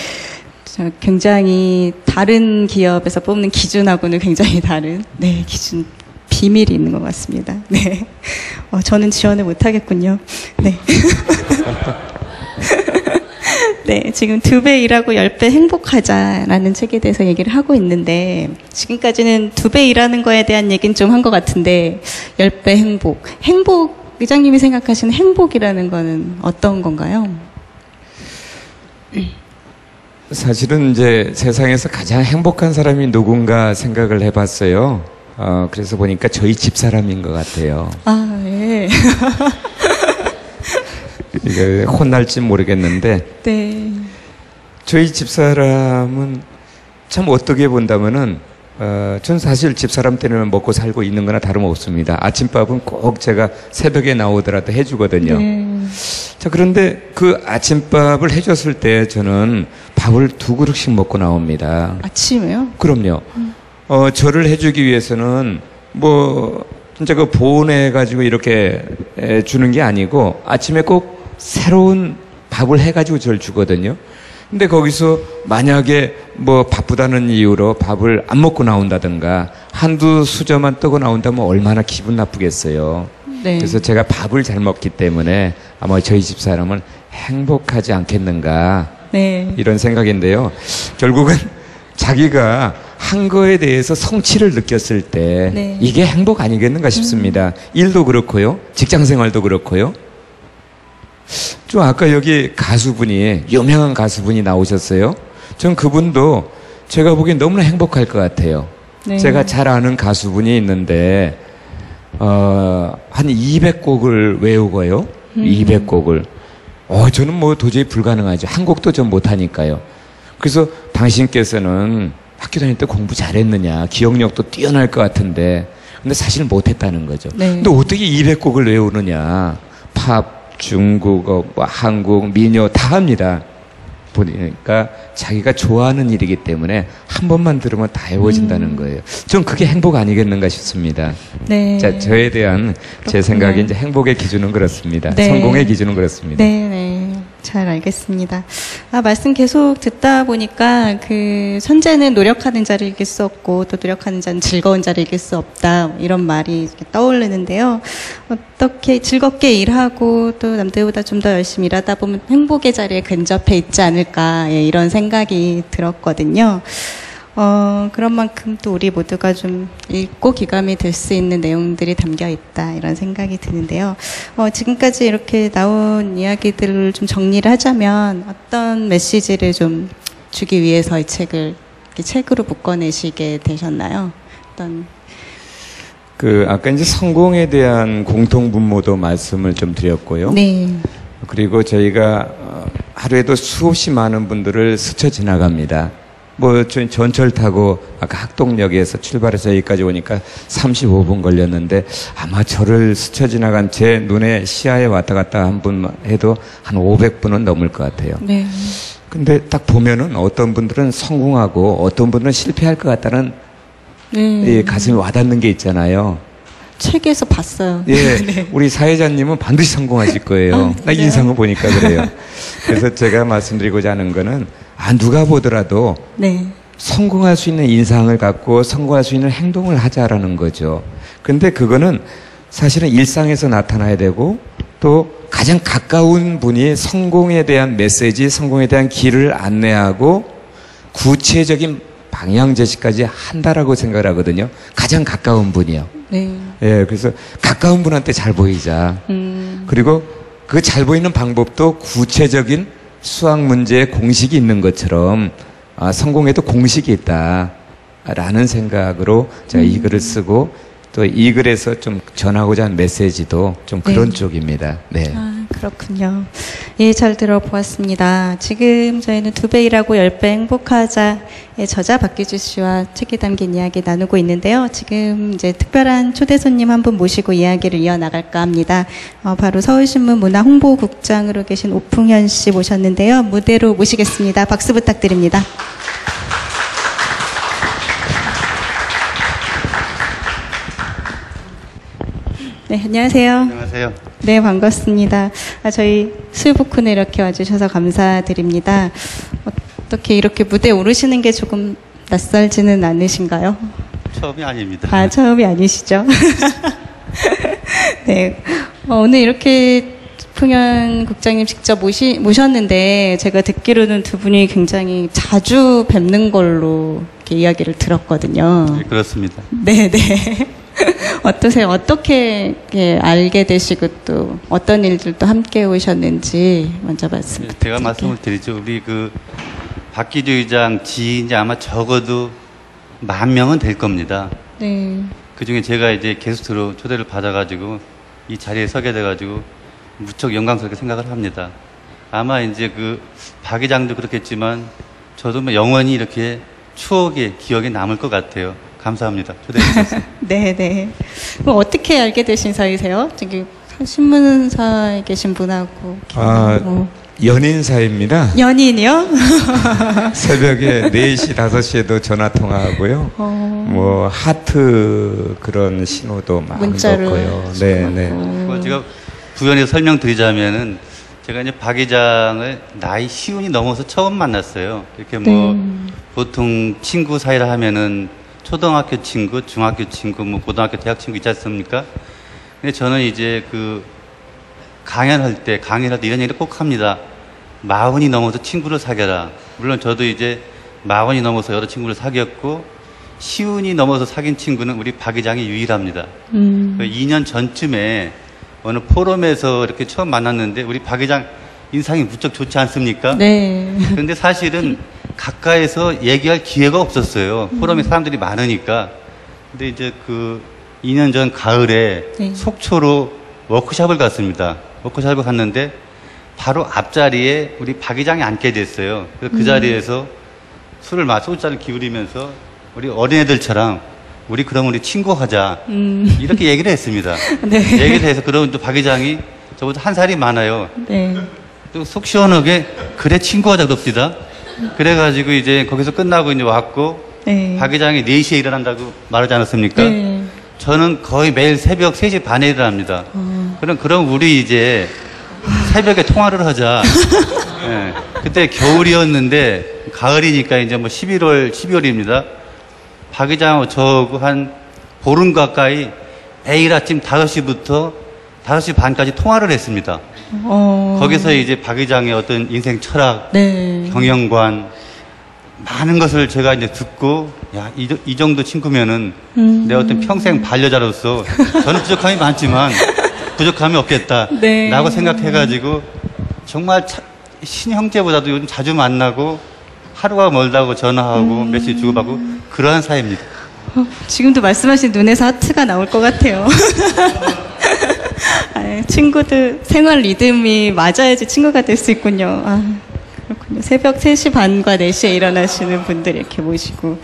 굉장히 다른 기업에서 뽑는 기준하고는 굉장히 다른 기준 비밀이 있는 것 같습니다. 네. 저는 지원을 못 하겠군요. 네. 네, 지금 2배 일하고 10배 행복하자라는 책에 대해서 얘기를 하고 있는데, 지금까지는 2배 일하는 거에 대한 얘기는 좀 한 것 같은데, 10배 행복, 의장님이 생각하시는 행복이라는 거는 어떤 건가요? 사실은 이제 세상에서 가장 행복한 사람이 누군가 생각을 해봤어요. 그래서 보니까 저희 집사람인 것 같아요. 아, 예. 이게 혼날지 모르겠는데, 네. 저희 집사람은 참 어떻게 본다면은, 전 사실 집사람 때문에 먹고 살고 있는 거나 다름없습니다. 아침밥은 꼭 제가 새벽에 나오더라도 해주거든요. 네. 자, 그런데 그 아침밥을 해줬을 때 저는 밥을 2그릇씩 먹고 나옵니다. 아침에요? 그럼요. 저를 해주기 위해서는 뭐 진짜 그 보내가지고 이렇게 주는 게 아니고 아침에 꼭 새로운 밥을 해가지고 저를 주거든요. 근데 거기서 만약에 뭐 바쁘다는 이유로 밥을 안 먹고 나온다든가 한두 수저만 뜨고 나온다면 얼마나 기분 나쁘겠어요. 네. 그래서 제가 밥을 잘 먹기 때문에 아마 저희 집사람은 행복하지 않겠는가 네. 이런 생각인데요. 결국은 자기가 한 거에 대해서 성취를 느꼈을 때 네. 이게 행복 아니겠는가 싶습니다. 일도 그렇고요. 직장 생활도 그렇고요. 좀 아까 여기 가수분이 유명한 가수분이 나오셨어요. 전 그분도 제가 보기엔 너무나 행복할 것 같아요. 네. 제가 잘 아는 가수분이 있는데 한 200곡을 외우고요. 200곡을. 저는 뭐 도저히 불가능하죠. 한 곡도 좀 못하니까요. 그래서 당신께서는 학교 다닐 때 공부 잘했느냐, 기억력도 뛰어날 것 같은데, 근데 사실 못했다는 거죠. 네. 근데 어떻게 200곡을 외우느냐. 팝, 중국어, 뭐 한국, 민요 다 합니다. 보니까 자기가 좋아하는 일이기 때문에 한 번만 들으면 다 외워진다는 거예요. 전 그게 행복 아니겠는가 싶습니다. 네. 자, 저에 대한 제 생각에 이제 행복의 기준은 그렇습니다. 네. 성공의 기준은 그렇습니다. 네, 네. 잘 알겠습니다. 말씀 계속 듣다 보니까 그 선재는 노력하는 자를 이길 수 없고 또 노력하는 자는 즐거운 자를 이길 수 없다 이런 말이 이렇게 떠오르는데요. 어떻게 즐겁게 일하고 또 남들보다 좀 더 열심히 일하다 보면 행복의 자리에 근접해 있지 않을까 이런 생각이 들었거든요. 그런 만큼 또 우리 모두가 좀 읽고 기감이 될 수 있는 내용들이 담겨 있다 이런 생각이 드는데요. 지금까지 이렇게 나온 이야기들을 좀 정리를 하자면 어떤 메시지를 좀 주기 위해서 이 책을 이렇게 책으로 묶어내시게 되셨나요? 아까 이제 성공에 대한 공통분모도 말씀을 좀 드렸고요. 네. 그리고 저희가 하루에도 수없이 많은 분들을 스쳐 지나갑니다. 뭐 전철 타고 아까 학동역에서 출발해서 여기까지 오니까 35분 걸렸는데 아마 저를 스쳐 지나간 제 눈에 시야에 왔다 갔다 한 분 해도 한 500분은 넘을 것 같아요. 네. 근데 딱 보면은 어떤 분들은 성공하고 어떤 분들은 실패할 것 같다는 이 가슴이 와닿는 게 있잖아요. 책에서 봤어요. 예, 네. 우리 사회자님은 반드시 성공하실 거예요. 나 인상을 보니까 그래요. 그래서 제가 말씀드리고자 하는 거는 누가 보더라도 네. 성공할 수 있는 인상을 갖고 성공할 수 있는 행동을 하자라는 거죠. 근데 그거는 사실은 일상에서 나타나야 되고 또 가장 가까운 분이 성공에 대한 메시지, 성공에 대한 길을 안내하고 구체적인 방향 제시까지 한다라고 생각을 하거든요. 가장 가까운 분이요. 네. 예, 그래서 가까운 분한테 잘 보이자. 그리고 그 잘 보이는 방법도 구체적인 수학 문제에 공식이 있는 것처럼 성공에도 공식이 있다라는 생각으로 제가 이 글을 쓰고 또 이 글에서 좀 전하고자 하는 메시지도 좀 그런 네. 쪽입니다. 네. 그렇군요. 예, 잘 들어보았습니다. 지금 저희는 2배 일하고 10배 행복하자의 저자 박규주 씨와 책에 담긴 이야기 나누고 있는데요. 지금 이제 특별한 초대 손님 한 분 모시고 이야기를 이어나갈까 합니다. 바로 서울신문 문화홍보국장으로 계신 오풍현 씨 모셨는데요. 무대로 모시겠습니다. 박수 부탁드립니다. 네, 안녕하세요. 안녕하세요. 네, 반갑습니다. 저희 수요복훈에 이렇게 와주셔서 감사드립니다. 어떻게 이렇게 무대에 오르시는 게 조금 낯설지는 않으신가요? 처음이 아닙니다. 처음이 아니시죠? 네. 오늘 이렇게 풍현 국장님 직접 모셨는데 제가 듣기로는 두 분이 굉장히 자주 뵙는 걸로 이렇게 이야기를 들었거든요. 네, 그렇습니다. 네네. 어떠세요? 어떻게 알게 되시고 또 어떤 일들도 함께 오셨는지 먼저 말씀 부탁드릴게요. 제가 말씀을 드리죠. 우리 박기주 의장 지인이 아마 적어도 10,000명은 될 겁니다. 네. 그 중에 제가 이제 게스트로 초대를 받아가지고 이 자리에 서게 돼가지고 무척 영광스럽게 생각을 합니다. 아마 이제 그 박 의장도 그렇겠지만 저도 뭐 영원히 이렇게 추억에 기억에 남을 것 같아요. 감사합니다. 초대해 주셔서. 네. 그럼 어떻게 알게 되신 사이세요? 저기 신문사에 계신 분하고. 연인 사이입니다. 연인이요? 새벽에 4시, 5시에도 전화 통화하고요. 뭐 하트 그런 신호도 막 문자를 넣고요. 네. 제가 부연해서 설명드리자면은 제가 이제 박 의장을 나이 10이 넘어서 처음 만났어요. 이렇게 뭐 보통 친구 사이라 하면은 초등학교 친구, 중학교 친구, 뭐 고등학교, 대학 친구 있지 않습니까? 근데 저는 이제 그 강연할 때 이런 얘기를 꼭 합니다. 40이 넘어서 친구를 사귀어라. 물론 저도 이제 40이 넘어서 여러 친구를 사귀었고 50이 넘어서 사귄 친구는 우리 박 의장이 유일합니다. 2년 전쯤에 어느 포럼에서 이렇게 처음 만났는데 우리 박 의장 인상이 무척 좋지 않습니까? 네. 그런데 사실은 가까이서 얘기할 기회가 없었어요. 포럼에 사람들이 많으니까. 근데 이제 그 2년 전 가을에 네. 속초로 워크숍을 갔습니다. 워크숍을 갔는데 바로 앞자리에 우리 박 의장이 앉게 됐어요. 그래서 그 자리에서 소주잔을 기울이면서 우리 어린애들처럼 우리 친구하자. 이렇게 얘기를 했습니다. 네. 얘기를 해서 그러면 또 박 의장이 저보다 한 살이 많아요. 네. 또 속 시원하게 그래 친구하자 그럽니다. 그래가지고 이제 거기서 끝나고 이제 왔고 네. 박 의장이 4시에 일어난다고 말하지 않았습니까? 네. 저는 거의 매일 새벽 3시 반에 일어납니다. 그럼 우리 이제 새벽에 통화를 하자. 네. 그때 겨울이었는데 가을이니까 이제 뭐 12월입니다. 박 의장하고 저하고 한 보름 가까이 매일 아침 5시부터 5시 반까지 통화를 했습니다. 거기서 이제 박 의장의 어떤 인생 철학, 네. 경영관, 많은 것을 제가 이제 듣고, 야, 이 정도 친구면은 내 어떤 평생 반려자로서 저는 부족함이 많지만 부족함이 없겠다. 네. 라고 생각해가지고 정말 친형제보다도 요즘 자주 만나고 하루가 멀다고 전화하고 메시지 주고받고 그러한 사이입니다. 지금도 말씀하신 눈에서 하트가 나올 것 같아요. 친구들 생활 리듬이 맞아야지 친구가 될 수 있군요. 그렇군요. 새벽 3시 반과 4시에 일어나시는 분들 이렇게 모시고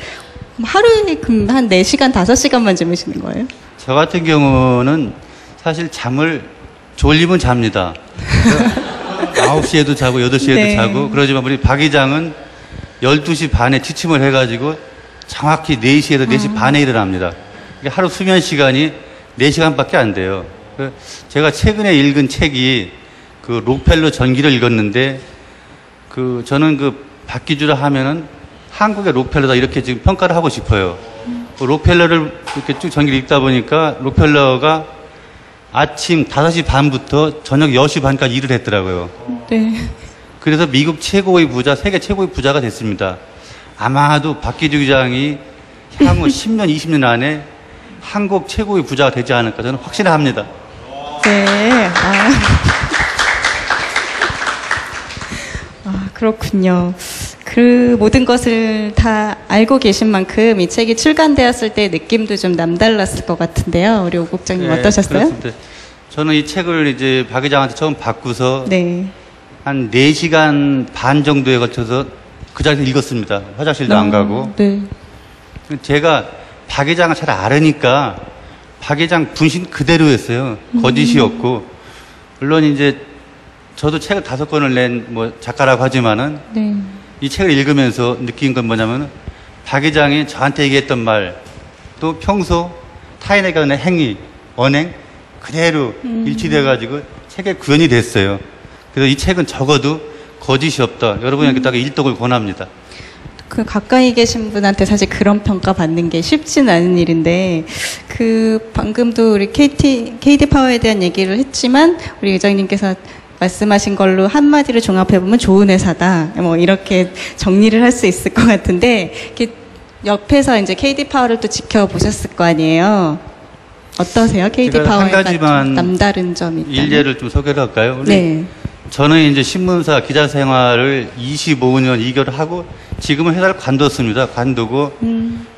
하루에 한 4시간, 5시간만 주무시는 거예요? 저 같은 경우는 사실 잠을 졸리면 잡니다. 9시에도 자고 8시에도 네. 자고 그러지만 우리 박 의장은 12시 반에 취침을 해가지고 정확히 4시에서 4시 반에 일어납니다. 하루 수면 시간이 4시간밖에 안 돼요. 제가 최근에 읽은 책이 그 록펠러 전기를 읽었는데 저는 박기주라 하면은 한국의 록펠러다 이렇게 지금 평가를 하고 싶어요. 록펠러를 이렇게 쭉 전기를 읽다 보니까 록펠러가 아침 5시 반부터 저녁 10시 반까지 일을 했더라고요. 네. 그래서 미국 최고의 부자, 세계 최고의 부자가 됐습니다. 아마도 박기주 의장이 향후 10년, 20년 안에 한국 최고의 부자가 되지 않을까 저는 확신합니다. 네. 그렇군요. 그 모든 것을 다 알고 계신 만큼 이 책이 출간되었을 때 느낌도 좀 남달랐을 것 같은데요. 우리 오 국장님 어떠셨어요? 그렇습니다. 저는 이 책을 이제 박 의장한테 처음 받고서 네. 한 4시간 반 정도에 걸쳐서 그 자리에서 읽었습니다. 화장실도 안 가고. 네. 제가 박 의장을 잘 알으니까 박 의장 분신 그대로였어요. 거짓이 없고. 물론 이제 저도 책을 5권을 낸 뭐 작가라고 하지만은 네. 이 책을 읽으면서 느낀 건 뭐냐면 박 의장이 저한테 얘기했던 말 또 평소 타인에게 하는 행위, 언행 그대로 일치돼가지고 책에 구현이 됐어요. 그래서 이 책은 적어도 거짓이 없다. 여러분에게다가 일독을 권합니다. 그 가까이 계신 분한테 사실 그런 평가 받는 게 쉽진 않은 일인데 방금도 우리 KD 파워에 대한 얘기를 했지만 우리 의장님께서 말씀하신 걸로 한마디로 종합해보면 좋은 회사다. 뭐 이렇게 정리를 할 수 있을 것 같은데 옆에서 이제 KD 파워를 또 지켜보셨을 거 아니에요. 어떠세요? KD 파워에 한 가지만 남다른 점이 있다면? 일례를 좀 소개를 할까요? 우리 네. 저는 이제 신문사 기자 생활을 25년 2개월 하고 지금은 회사를 관뒀습니다. 관두고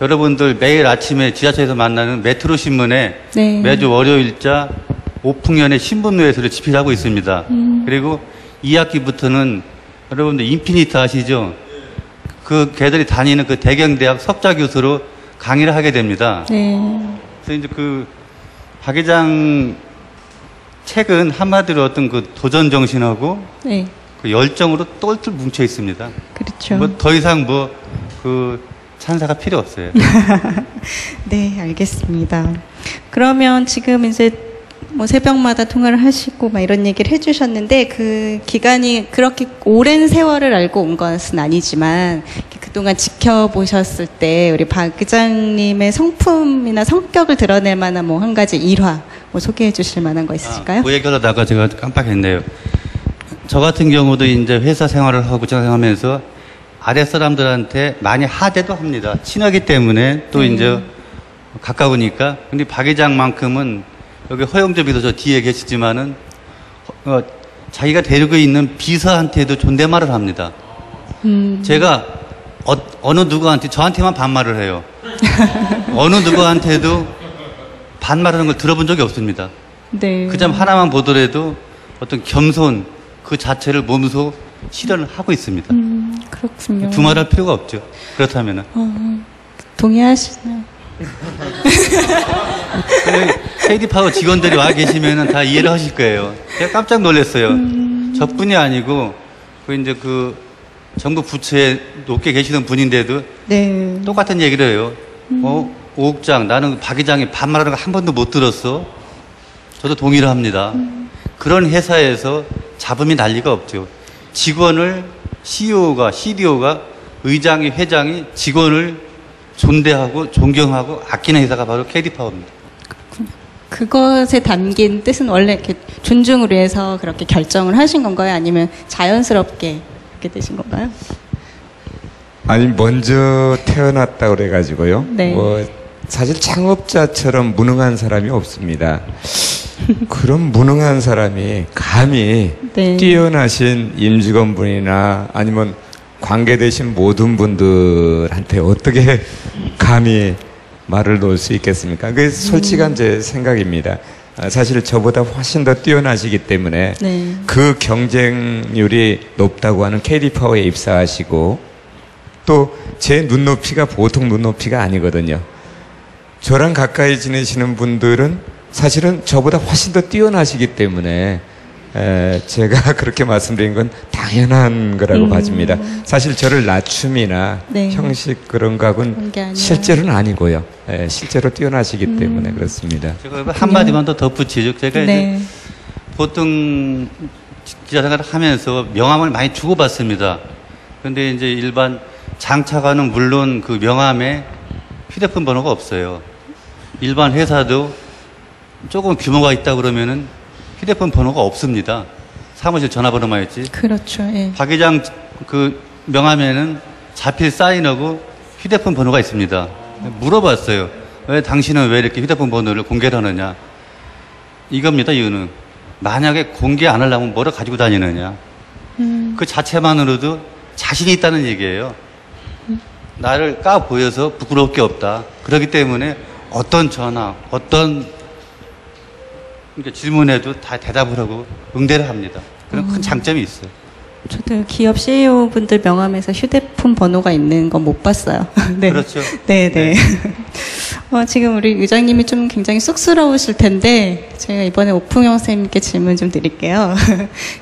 여러분들 매일 아침에 지하철에서 만나는 메트로 신문에 네. 매주 월요일자 오풍년의 신분노에서를 집필하고 있습니다. 그리고 2학기부터는 여러분들 인피니트 아시죠? 그 걔들이 다니는 그 대경대학 석좌 교수로 강의를 하게 됩니다. 네. 그래서 이제 그 박 회장 책은 한마디로 어떤 그 도전 정신하고 네. 그 열정으로 똘똘 뭉쳐 있습니다. 그렇죠. 뭐 더 이상 뭐 그 찬사가 필요 없어요. 네, 알겠습니다. 그러면 지금 이제 뭐 새벽마다 통화를 하시고 막 이런 얘기를 해주셨는데 그 기간이 그렇게 오랜 세월을 알고 온 것은 아니지만 그동안 지켜보셨을 때 우리 박 의장님의 성품이나 성격을 드러낼 만한 뭐 한 가지 일화 뭐 소개해 주실 만한 거 있으실까요? 그 얘기하다가 제가 깜빡했네요. 저 같은 경우도 이제 회사 생활을 하고 생활하면서 아래 사람들한테 많이 하대도 합니다. 친하기 때문에 또 이제 가까우니까. 근데 박 회장만큼은 여기 허영재 비서 저 뒤에 계시지만은 자기가 데리고 있는 비서한테도 존댓말을 합니다. 제가 어느 누구한테 저한테만 반말을 해요. 어느 누구한테도 반말하는 걸 들어본 적이 없습니다. 네. 그 점 하나만 보더라도 어떤 겸손 그 자체를 몸소 실현을 하고 있습니다. 그렇군요. 두말할 필요가 없죠. 그렇다면은. 동의하시나요? KD 파워 직원들이 와 계시면은 다 이해를 하실 거예요. 제가 깜짝 놀랐어요. 저뿐이 아니고 그 이제 그 정부 부처에 높게 계시는 분인데도 네. 똑같은 얘기를 해요. 오 국장, 나는 박 회장이 반말하는 거 한 번도 못 들었어. 저도 동의를 합니다. 그런 회사에서 잡음이 날 리가 없죠. 직원을 CEO가, CDO가, 의장이, 회장이 직원을 존대하고 존경하고 아끼는 회사가 바로 KD파워입니다. 그것에 담긴 뜻은 원래 이렇게 존중을 위해서 그렇게 결정을 하신 건가요? 아니면 자연스럽게 그렇게 되신 건가요? 아니 먼저 태어났다 그래가지고요. 네. 뭐 사실 창업자처럼 무능한 사람이 없습니다. 그런 무능한 사람이 감히 네. 뛰어나신 임직원분이나 아니면 관계되신 모든 분들한테 어떻게 감히 말을 놓을 수 있겠습니까? 그게 솔직한 제 생각입니다. 사실 저보다 훨씬 더 뛰어나시기 때문에 네. 그 경쟁률이 높다고 하는 KD파워에 입사하시고 또 제 눈높이가 보통 눈높이가 아니거든요. 저랑 가까이 지내시는 분들은 사실은 저보다 훨씬 더 뛰어나시기 때문에 제가 그렇게 말씀드린 건 당연한 거라고 봐집니다. 사실 저를 낮춤이나 네. 형식 그런 거하고는 그런 게 실제로는 아니고요. 실제로 뛰어나시기 때문에 그렇습니다. 제가 한마디만 더 덧붙이죠. 제가 네. 이제 보통 기자 생활을 하면서 명함을 많이 주고받습니다. 그런데 이제 일반 장차관은 물론 그 명함에 휴대폰 번호가 없어요. 일반 회사도 조금 규모가 있다 그러면은 휴대폰 번호가 없습니다. 사무실 전화번호만 있지. 그렇죠. 예. 박 회장 그 명함에는 자필 사인하고 휴대폰 번호가 있습니다. 물어봤어요. 왜 당신은 왜 이렇게 휴대폰 번호를 공개를 하느냐. 이겁니다. 이유는 만약에 공개 안 하려면 뭐를 가지고 다니느냐. 그 자체만으로도 자신이 있다는 얘기예요. 나를 까 보여서 부끄러울 게 없다. 그렇기 때문에 어떤 전화, 어떤 그러니까 질문에도 다 대답을 하고 응대를 합니다. 그런 큰 장점이 있어요. 저도 기업 CEO 분들 명함에서 휴대폰 번호가 있는 건 못 봤어요. 네. 그렇죠. 네, 네. 지금 우리 의장님이 좀 굉장히 쑥스러우실 텐데 제가 이번에 오풍영 선생님께 질문 좀 드릴게요.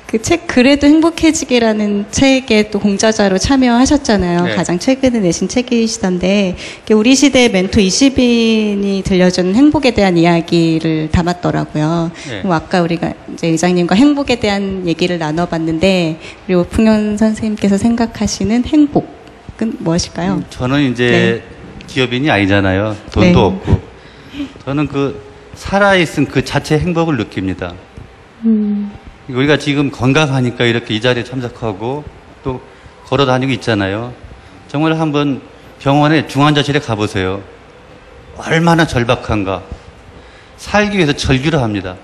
그 책 그래도 행복해지기라는 책에 또 공저자로 참여하셨잖아요. 네. 가장 최근에 내신 책이시던데 우리 시대의 멘토 20인이 들려주는 행복에 대한 이야기를 담았더라고요. 네. 그럼 아까 우리가 이제 의장님과 행복에 대한 얘기를 나눠봤는데 우리 오풍영 선생님께서 생각하시는 행복은 무엇일까요? 저는 이제 기업인이 아니잖아요. 돈도 네. 없고. 저는 그 살아있은 그 자체 행복을 느낍니다. 우리가 지금 건강하니까 이렇게 이 자리에 참석하고 또 걸어 다니고 있잖아요. 정말 한번 병원에 중환자실에 가보세요. 얼마나 절박한가. 살기 위해서 절규를 합니다.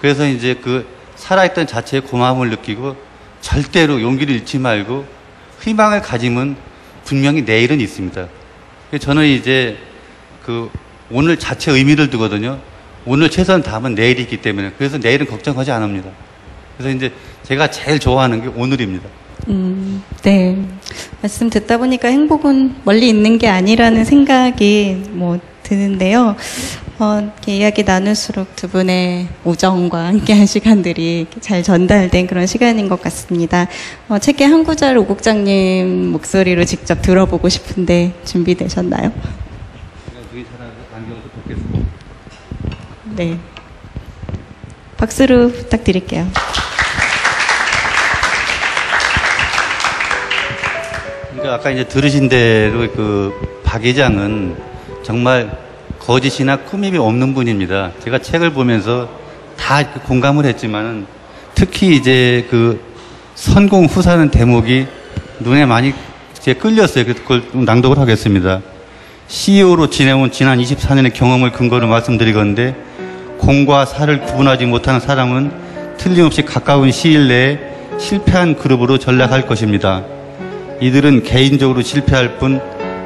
그래서 이제 그 살아있던 자체에 고마움을 느끼고 절대로 용기를 잃지 말고 희망을 가지면 분명히 내일은 있습니다. 저는 이제 그 오늘 자체 의미를 두거든요. 오늘 최선을 다하면 내일이 있기 때문에. 그래서 내일은 걱정하지 않습니다. 그래서 이제 제가 제일 좋아하는 게 오늘입니다. 네. 말씀 듣다 보니까 행복은 멀리 있는 게 아니라는 생각이 드는데요. 이렇게 이야기 나눌수록 두 분의 우정과 함께한 시간들이 잘 전달된 그런 시간인 것 같습니다. 책의 한 구절 오 국장님 목소리로 직접 들어보고 싶은데 준비되셨나요? 네. 박수로 부탁드릴게요. 그러니까 아까 이제 들으신 대로 그 박 회장은 정말 거짓이나 꾸밈이 없는 분입니다. 제가 책을 보면서 다 공감을 했지만은 특히 이제 그 선공 후사는 대목이 눈에 많이 끌렸어요. 그래서 그걸 좀 낭독을 하겠습니다. CEO로 지내온 지난 24년의 경험을 근거로 말씀드리건데 공과 사를 구분하지 못하는 사람은 틀림없이 가까운 시일 내에 실패한 그룹으로 전락할 것입니다. 이들은 개인적으로 실패할 뿐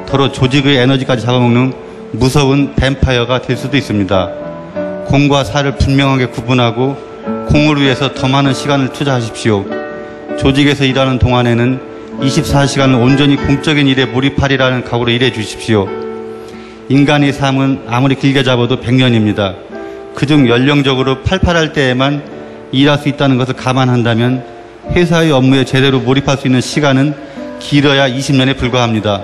더러 조직의 에너지까지 잡아먹는 무서운 뱀파이어가 될 수도 있습니다. 공과 사를 분명하게 구분하고 공을 위해서 더 많은 시간을 투자하십시오. 조직에서 일하는 동안에는 24시간을 온전히 공적인 일에 몰입하리라는 각오로 일해 주십시오. 인간의 삶은 아무리 길게 잡아도 100년입니다. 그중 연령적으로 팔팔할 때에만 일할 수 있다는 것을 감안한다면 회사의 업무에 제대로 몰입할 수 있는 시간은 길어야 20년에 불과합니다.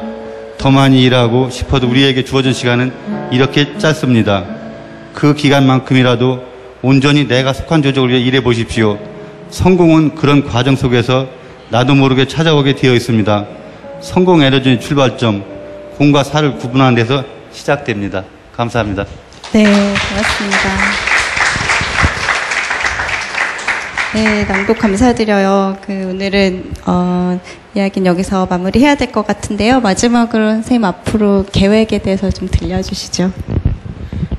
더 많이 일하고 싶어도 우리에게 주어진 시간은 이렇게 짧습니다. 그 기간만큼이라도 온전히 내가 속한 조직을 위해 일해 보십시오. 성공은 그런 과정 속에서 나도 모르게 찾아오게 되어 있습니다. 성공 에너지의 출발점, 공과 사를 구분하는 데서 시작됩니다. 감사합니다. 네, 고맙습니다. 네, 낭독 감사드려요. 오늘은 이야기는 여기서 마무리해야 될 것 같은데요. 마지막으로 선생님 앞으로 계획에 대해서 좀 들려주시죠.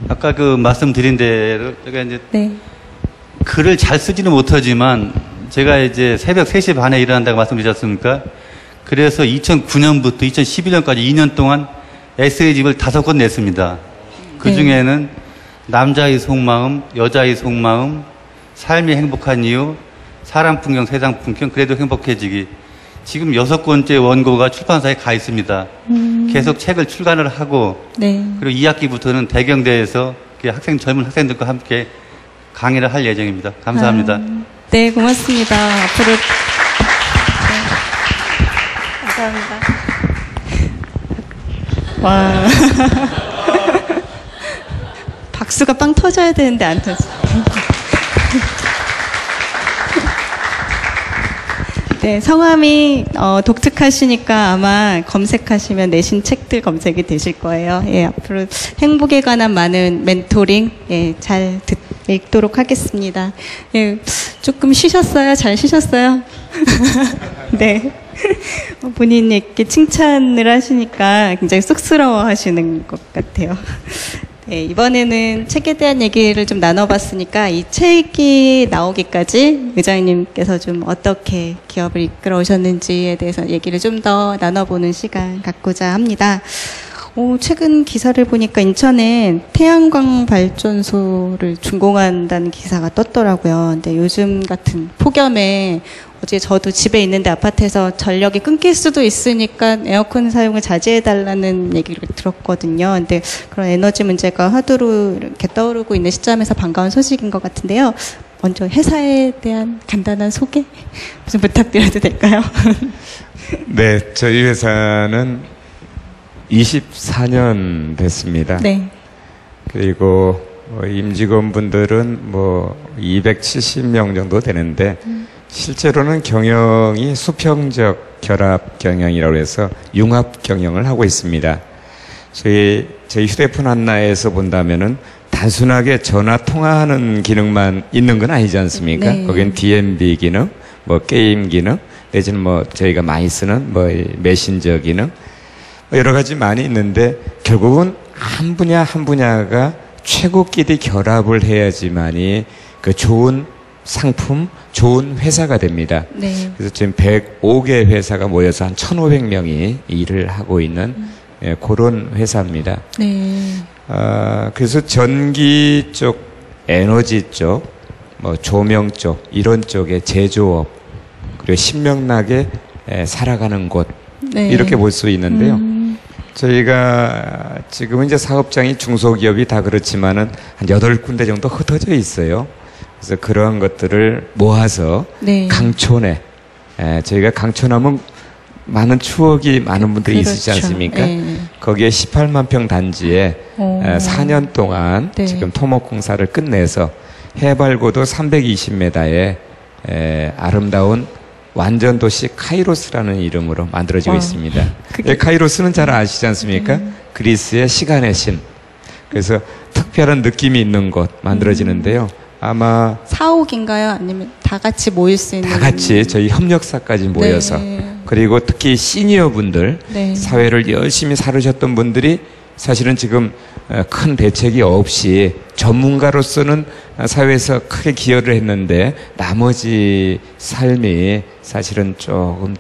아까 그 말씀드린 대로 제가 이제 네. 글을 잘 쓰지는 못하지만 제가 이제 새벽 3시 반에 일어난다고 말씀드렸습니까? 그래서 2009년부터 2011년까지 2년 동안 에세이집을 5권 냈습니다. 그 중에는 남자의 속마음, 여자의 속마음, 삶이 행복한 이유, 사람 풍경, 세상 풍경, 그래도 행복해지기. 지금 6권째 원고가 출판사에 가 있습니다. 계속 책을 출간을 하고 그리고 2학기부터는 대경대에서 젊은 학생들과 함께 강의를 할 예정입니다. 감사합니다. 네, 고맙습니다. 앞으로 감사합니다. 와. 박수가 빵 터져야 되는데 안 터져. 네, 성함이 독특하시니까 아마 검색하시면 내신 책들 검색이 되실 거예요. 예, 앞으로 행복에 관한 많은 멘토링 잘 읽도록 하겠습니다. 예, 조금 쉬셨어요? 잘 쉬셨어요? 네. 본인이 이렇게 칭찬을 하시니까 굉장히 쑥스러워 하시는 것 같아요. 네, 이번에는 책에 대한 얘기를 좀 나눠봤으니까 이 책이 나오기까지 의장님께서 좀 어떻게 기업을 이끌어 오셨는지에 대해서 얘기를 좀 더 나눠보는 시간 갖고자 합니다. 최근 기사를 보니까 인천에 태양광 발전소를 준공한다는 기사가 떴더라고요. 근데 요즘 같은 폭염에 어제 저도 집에 있는데 아파트에서 전력이 끊길 수도 있으니까 에어컨 사용을 자제해달라는 얘기를 들었거든요. 근데 그런 에너지 문제가 화두로 이렇게 떠오르고 있는 시점에서 반가운 소식인 것 같은데요. 먼저 회사에 대한 간단한 소개 좀 부탁드려도 될까요? 네, 저희 회사는 24년 됐습니다. 네. 그리고 임직원분들은 270명 정도 되는데 실제로는 경영이 수평적 결합 경영이라고 해서 융합 경영을 하고 있습니다. 저희 휴대폰 하나에서 본다면은 단순하게 전화 통화하는 기능만 있는 건 아니지 않습니까? 네. 거긴 DMB 기능, 게임 기능, 내지는 저희가 많이 쓰는 메신저 기능, 여러 가지 많이 있는데 결국은 한 분야 한 분야가 최고끼리 결합을 해야지만이 그 좋은 상품, 좋은 회사가 됩니다. 네. 그래서 지금 105개 회사가 모여서 한 1,500명이 일을 하고 있는 그런 회사입니다. 네. 그래서 전기 쪽, 에너지 쪽, 뭐 조명 쪽, 이런 쪽의 제조업, 그리고 신명나게 살아가는 곳, 네. 이렇게 볼 수 있는데요. 저희가 지금은 이제 사업장이 중소기업이 다 그렇지만은 한 8군데 정도 흩어져 있어요. 그래서 그러한 것들을 모아서 네. 강촌에, 저희가 강촌하면 많은 추억이 많은 분들이 그렇죠. 있으지 않습니까? 네. 거기에 18만 평 단지에 오. 4년 동안 네. 지금 토목공사를 끝내서 해발고도 320m의 아름다운 완전도시 카이로스라는 이름으로 만들어지고 와. 있습니다. 카이로스는 잘 아시지 않습니까? 그리스의 시간의 신. 그래서 특별한 느낌이 있는 곳 만들어지는데요. 아마 사옥인가요? 아니면 다 같이 모일 수 있는? 다 같이 저희 협력사까지 모여서 네. 그리고 특히 시니어 분들, 네. 사회를 열심히 살으셨던 분들이 사실은 지금 큰 대책이 없이 전문가로서는 사회에서 크게 기여를 했는데 나머지 삶이 사실은 조금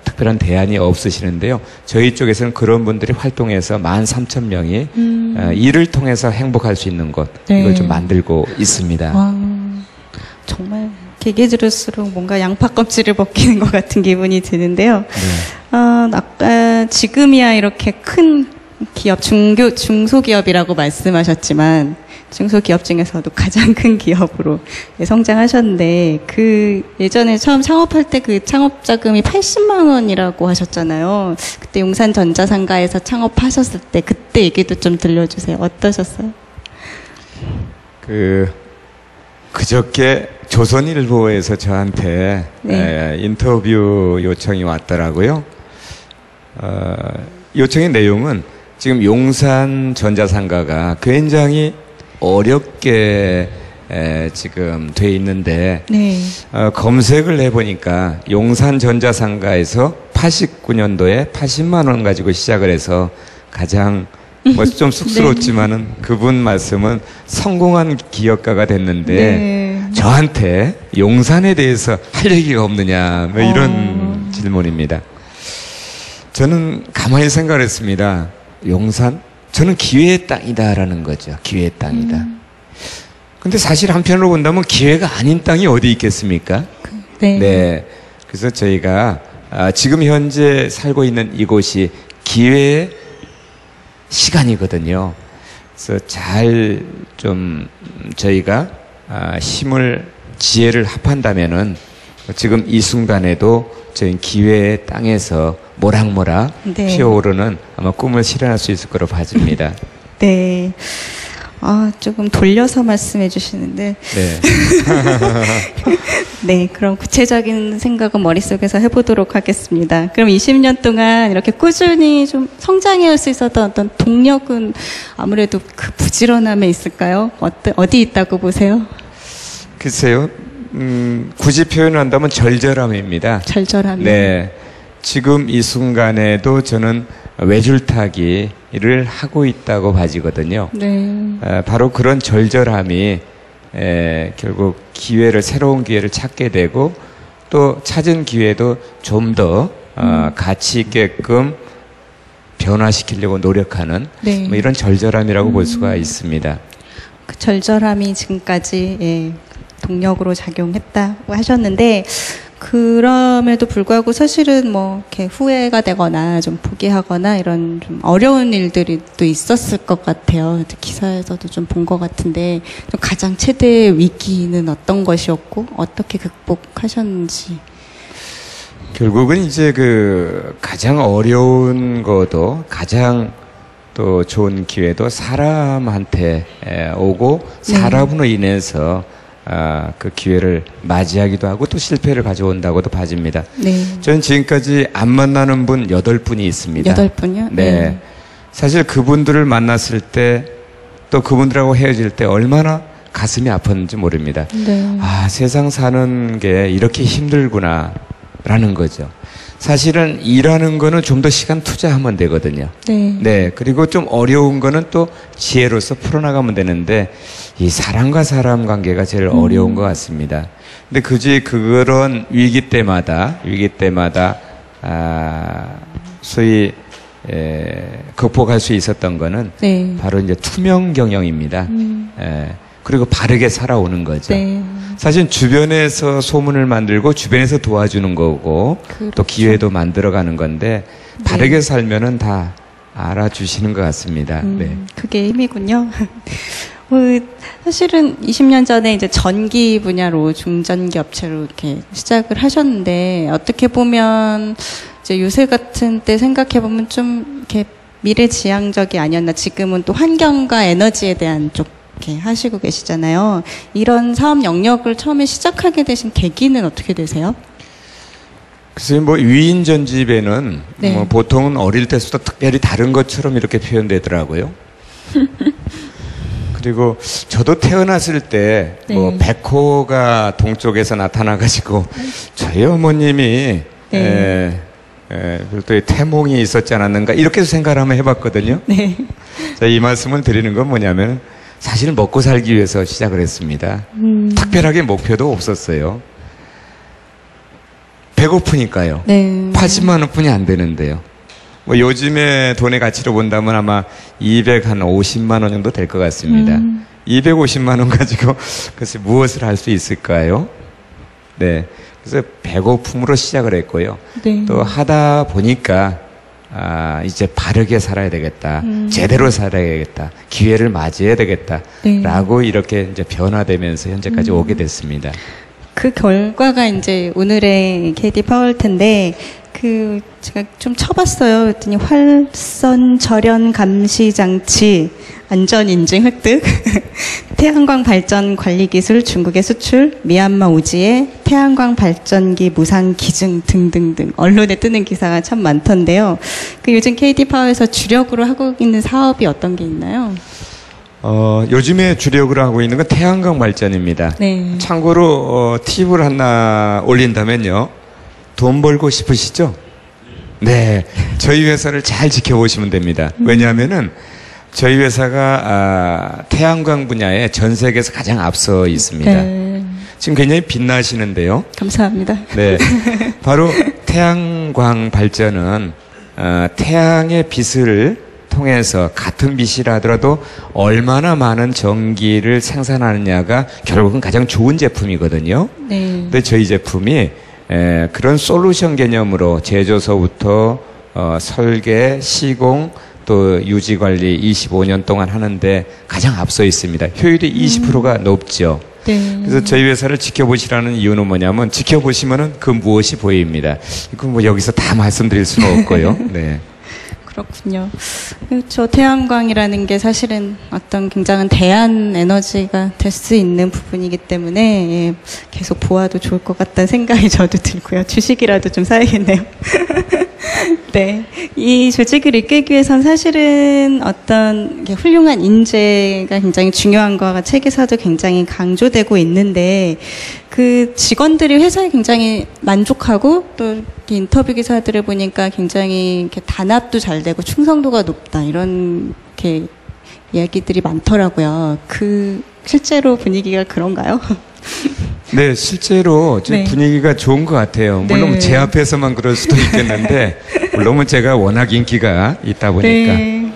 특별한 대안이 없으시는데요. 저희 쪽에서는 그런 분들이 활동해서 13,000명이 일을 통해서 행복할 수 있는 곳, 네. 이걸 좀 만들고 있습니다. 와, 정말 얘기 들을수록 뭔가 양파 껍질을 벗기는 것 같은 기분이 드는데요. 네. 아까 지금이야 이렇게 큰 기업, 중소기업이라고 말씀하셨지만 중소기업 중에서도 가장 큰 기업으로 성장하셨는데 그 예전에 처음 창업할 때 그 창업자금이 80만 원이라고 하셨잖아요. 그때 용산전자상가에서 창업하셨을 때 그때 얘기도 좀 들려주세요. 어떠셨어요? 그저께 조선일보에서 저한테 네. 인터뷰 요청이 왔더라고요. 요청의 내용은 지금 용산전자상가가 굉장히 어렵게 지금 돼 있는데 네. 검색을 해보니까 용산전자상가에서 89년도에 80만 원 가지고 시작을 해서 가장 뭐 좀 쑥스럽지만은 그분 말씀은 성공한 기업가가 됐는데 네. 저한테 용산에 대해서 할 얘기가 없느냐 뭐 이런 질문입니다. 저는 가만히 생각을 했습니다. 용산? 저는 기회의 땅이다라는 거죠. 기회의 땅이다. 근데 사실 한편으로 본다면 기회가 아닌 땅이 어디 있겠습니까? 네. 네. 그래서 저희가 지금 현재 살고 있는 이곳이 기회의 시간이거든요. 그래서 잘 좀 저희가 힘을 지혜를 합한다면은 지금 이 순간에도 저희 기회의 땅에서 모락모락 네. 피어오르는 아마 꿈을 실현할 수 있을 거로 봐집니다. 네. 조금 돌려서 말씀해 주시는데. 네. 네, 그럼 구체적인 생각은 머릿속에서 해보도록 하겠습니다. 그럼 20년 동안 이렇게 꾸준히 좀 성장해올 수 있었던 어떤 동력은 아무래도 그 부지런함에 있을까요? 어디 있다고 보세요? 글쎄요, 굳이 표현한다면 절절함입니다. 절절함이. 네. 지금 이 순간에도 저는 외줄타기를 하고 있다고 봐지거든요. 네. 바로 그런 절절함이 결국 새로운 기회를 찾게 되고 또 찾은 기회도 좀 더 가치 있게끔 변화시키려고 노력하는 네. 뭐 이런 절절함이라고 볼 수가 있습니다. 그 절절함이 지금까지 동력으로 작용했다고 하셨는데 그럼에도 불구하고 사실은 뭐 이렇게 후회가 되거나 좀 포기하거나 이런 좀 어려운 일들이 또 있었을 것 같아요. 기사에서도 좀 본 것 같은데 좀 가장 최대 위기는 어떤 것이었고 어떻게 극복하셨는지. 결국은 이제 가장 어려운 것도 가장 또 좋은 기회도 사람한테 오고 사람으로 인해서 그 기회를 맞이하기도 하고 또 실패를 가져온다고도 봐집니다. 네. 저는 지금까지 안 만나는 분 8분이 있습니다. 8분이요? 네. 사실 그분들을 만났을 때 또 그분들하고 헤어질 때 얼마나 가슴이 아팠는지 모릅니다. 네. 세상 사는 게 이렇게 힘들구나 라는 거죠. 사실은 일하는 거는 좀 더 시간 투자하면 되거든요. 네. 네. 그리고 좀 어려운 거는 또 지혜로서 풀어나가면 되는데, 이 사람과 사람 관계가 제일 어려운 것 같습니다. 근데 그지 그런 위기 때마다, 소위, 극복할 수 있었던 거는 네. 바로 이제 투명 경영입니다. 그리고 바르게 살아오는 거죠. 네. 사실 주변에서 소문을 만들고 주변에서 도와주는 거고 그렇죠. 또 기회도 만들어가는 건데 바르게 살면은 다 알아주시는 것 같습니다. 네. 그게 힘이군요. 사실은 20년 전에 이제 전기 분야로 중전기 업체로 이렇게 시작을 하셨는데 어떻게 보면 이제 요새 같은 때 생각해 보면 좀 이렇게 미래지향적이 아니었나. 지금은 또 환경과 에너지에 대한 쪽 이렇게 하시고 계시잖아요. 이런 사업 영역을 처음에 시작하게 되신 계기는 어떻게 되세요? 글쎄요, 뭐 위인 전집에는 네. 뭐 보통은 어릴 때부터 특별히 다른 것처럼 이렇게 표현되더라고요. 그리고 저도 태어났을 때 뭐 네. 백호가 동쪽에서 나타나가지고 저희 어머님이 네. 별도의 태몽이 있었지 않았는가 이렇게 생각을 한번 해봤거든요. 네. 자, 이 말씀을 드리는 건 뭐냐면 사실 먹고 살기 위해서 시작을 했습니다. 특별하게 목표도 없었어요. 배고프니까요. 네. 80만 원뿐이 안 되는데요. 뭐 요즘의 돈의 가치로 본다면 아마 250만 원 정도 될 것 같습니다. 250만 원 가지고 글쎄 무엇을 할 수 있을까요? 네. 그래서 배고픔으로 시작을 했고요. 네. 또 하다 보니까 이제 바르게 살아야 되겠다. 제대로 살아야겠다. 기회를 맞이해야 되겠다. 네. 라고 이렇게 이제 변화되면서 현재까지 오게 됐습니다. 그 결과가 이제 오늘의 KT 파월 텐데, 제가 좀 쳐봤어요. 그랬더니 활선 절연 감시 장치 안전 인증 획득, 태양광 발전 관리 기술 중국에 수출, 미얀마 오지에 태양광 발전기 무상 기증 등등등 언론에 뜨는 기사가 참 많던데요. 요즘 KT 파워에서 주력으로 하고 있는 사업이 어떤 게 있나요? 요즘에 주력으로 하고 있는 건 태양광 발전입니다. 네. 참고로 팁을 하나 올린다면요. 돈 벌고 싶으시죠? 네. 저희 회사를 잘 지켜보시면 됩니다. 왜냐하면은 저희 회사가 태양광 분야에 전 세계에서 가장 앞서 있습니다. 네. 지금 굉장히 빛나시는데요. 감사합니다. 네. 바로 태양광 발전은 태양의 빛을 통해서 같은 빛이라 하더라도 얼마나 많은 전기를 생산하느냐가 결국은 가장 좋은 제품이거든요. 네. 근데 저희 제품이 그런 솔루션 개념으로 제조서부터 설계, 시공, 또 유지 관리 25년 동안 하는데 가장 앞서 있습니다. 효율이 20%가 높죠. 네. 그래서 저희 회사를 지켜보시라는 이유는 뭐냐면 지켜보시면은 그 무엇이 보입니다. 이거 뭐 여기서 다 말씀드릴 수는 없고요. 네. 그렇군요. 그렇죠. 태양광이라는 게 사실은 어떤 굉장한 대안 에너지가 될 수 있는 부분이기 때문에 예, 계속 보아도 좋을 것 같다는 생각이 저도 들고요. 주식이라도 좀 사야겠네요. 네. 이 조직을 이끌기 위해선 사실은 어떤 훌륭한 인재가 굉장히 중요한 거가 책에서도 굉장히 강조되고 있는데 그 직원들이 회사에 굉장히 만족하고 또 인터뷰 기사들을 보니까 굉장히 이렇게 단합도 잘 되고 충성도가 높다 이런 이렇게 이야기들이 많더라고요. 실제로 분위기가 그런가요? 네, 실제로 네. 분위기가 좋은 것 같아요. 물론 네. 제 앞에서만 그럴 수도 있겠는데, 물론 제가 워낙 인기가 있다 보니까. 네.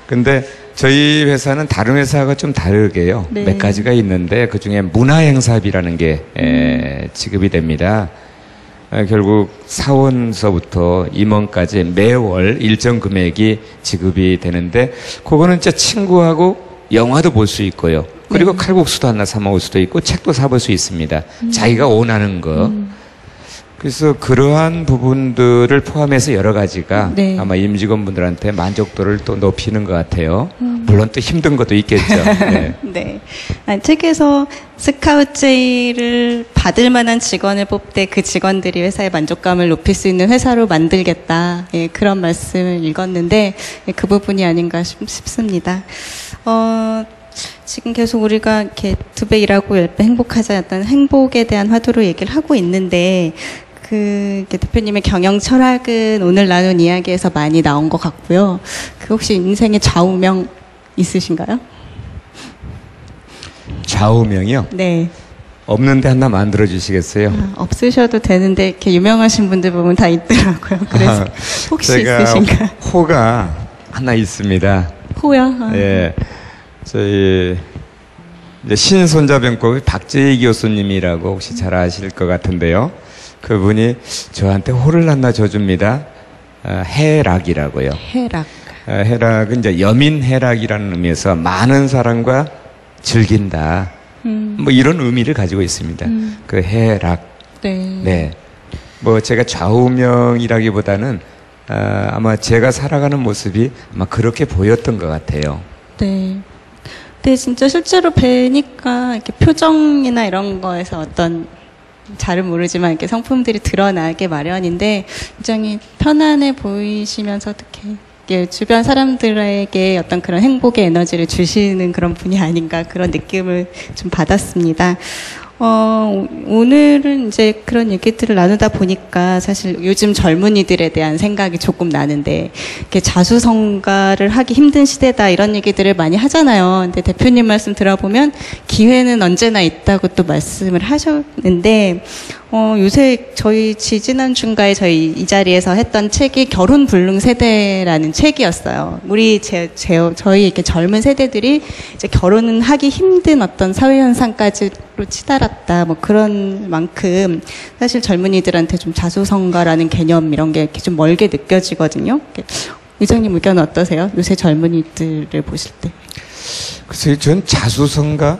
근데 저희 회사는 다른 회사가 좀 다르게요. 네. 몇 가지가 있는데, 그 중에 문화행사비라는 게 지급이 됩니다. 결국 사원서부터 임원까지 매월 일정 금액이 지급이 되는데, 그거는 진짜 친구하고 영화도 볼 수 있고요. 그리고 칼국수도 하나 사 먹을 수도 있고 책도 사볼 수 있습니다. 자기가 원하는 거. 그래서 그러한 부분들을 포함해서 여러 가지가 네. 아마 임직원분들한테 만족도를 또 높이는 것 같아요. 물론 또 힘든 것도 있겠죠. 네. 네. 책에서 스카우트 제의를 받을 만한 직원을 뽑되 그 직원들이 회사의 만족감을 높일 수 있는 회사로 만들겠다. 예, 그런 말씀을 읽었는데 예, 그 부분이 아닌가 싶습니다. 지금 계속 우리가 이렇게 2배 일하고 10배 행복하자였던 행복에 대한 화두로 얘기를 하고 있는데 이렇게 대표님의 경영 철학은 오늘 나눈 이야기에서 많이 나온 것 같고요. 혹시 인생의 좌우명 있으신가요? 좌우명이요? 네. 없는데 하나 만들어 주시겠어요? 없으셔도 되는데 이렇게 유명하신 분들 보면 다 있더라고요. 그래서 혹시 있으신가요? 호가 하나 있습니다. 호요? 예, 저희 이제 신손자병법의 박재희 교수님이라고 혹시 잘 아실 것 같은데요. 그분이 저한테 호를 하나 줘줍니다. 해락이라고요. 해락. 해락은 이제 여민해락이라는 의미에서 많은 사람과 즐긴다. 뭐 이런 의미를 가지고 있습니다. 그 해락. 네. 네. 뭐 제가 좌우명이라기보다는 아마 제가 살아가는 모습이 아마 그렇게 보였던 것 같아요. 네. 근데 진짜 실제로 뵈니까 이렇게 표정이나 이런 거에서 어떤 잘은 모르지만 이렇게 성품들이 드러나게 마련인데 굉장히 편안해 보이시면서 어떻게 주변 사람들에게 어떤 그런 행복의 에너지를 주시는 그런 분이 아닌가 그런 느낌을 좀 받았습니다. 오늘은 이제 그런 얘기들을 나누다 보니까 사실 요즘 젊은이들에 대한 생각이 조금 나는데, 이렇게 자수성가를 하기 힘든 시대다 이런 얘기들을 많이 하잖아요. 근데 대표님 말씀 들어보면 기회는 언제나 있다고 또 말씀을 하셨는데, 요새 저희 지지난주인가에 저희 이 자리에서 했던 책이 결혼 불능 세대라는 책이었어요. 저희 이렇게 젊은 세대들이 이제 결혼은 하기 힘든 어떤 사회 현상까지로 치달았다. 뭐 그런 만큼 사실 젊은이들한테 좀 자수성가라는 개념 이런 게 이렇게 좀 멀게 느껴지거든요. 의장님 의견은 어떠세요? 요새 젊은이들을 보실 때. 글쎄요, 전 자수성가?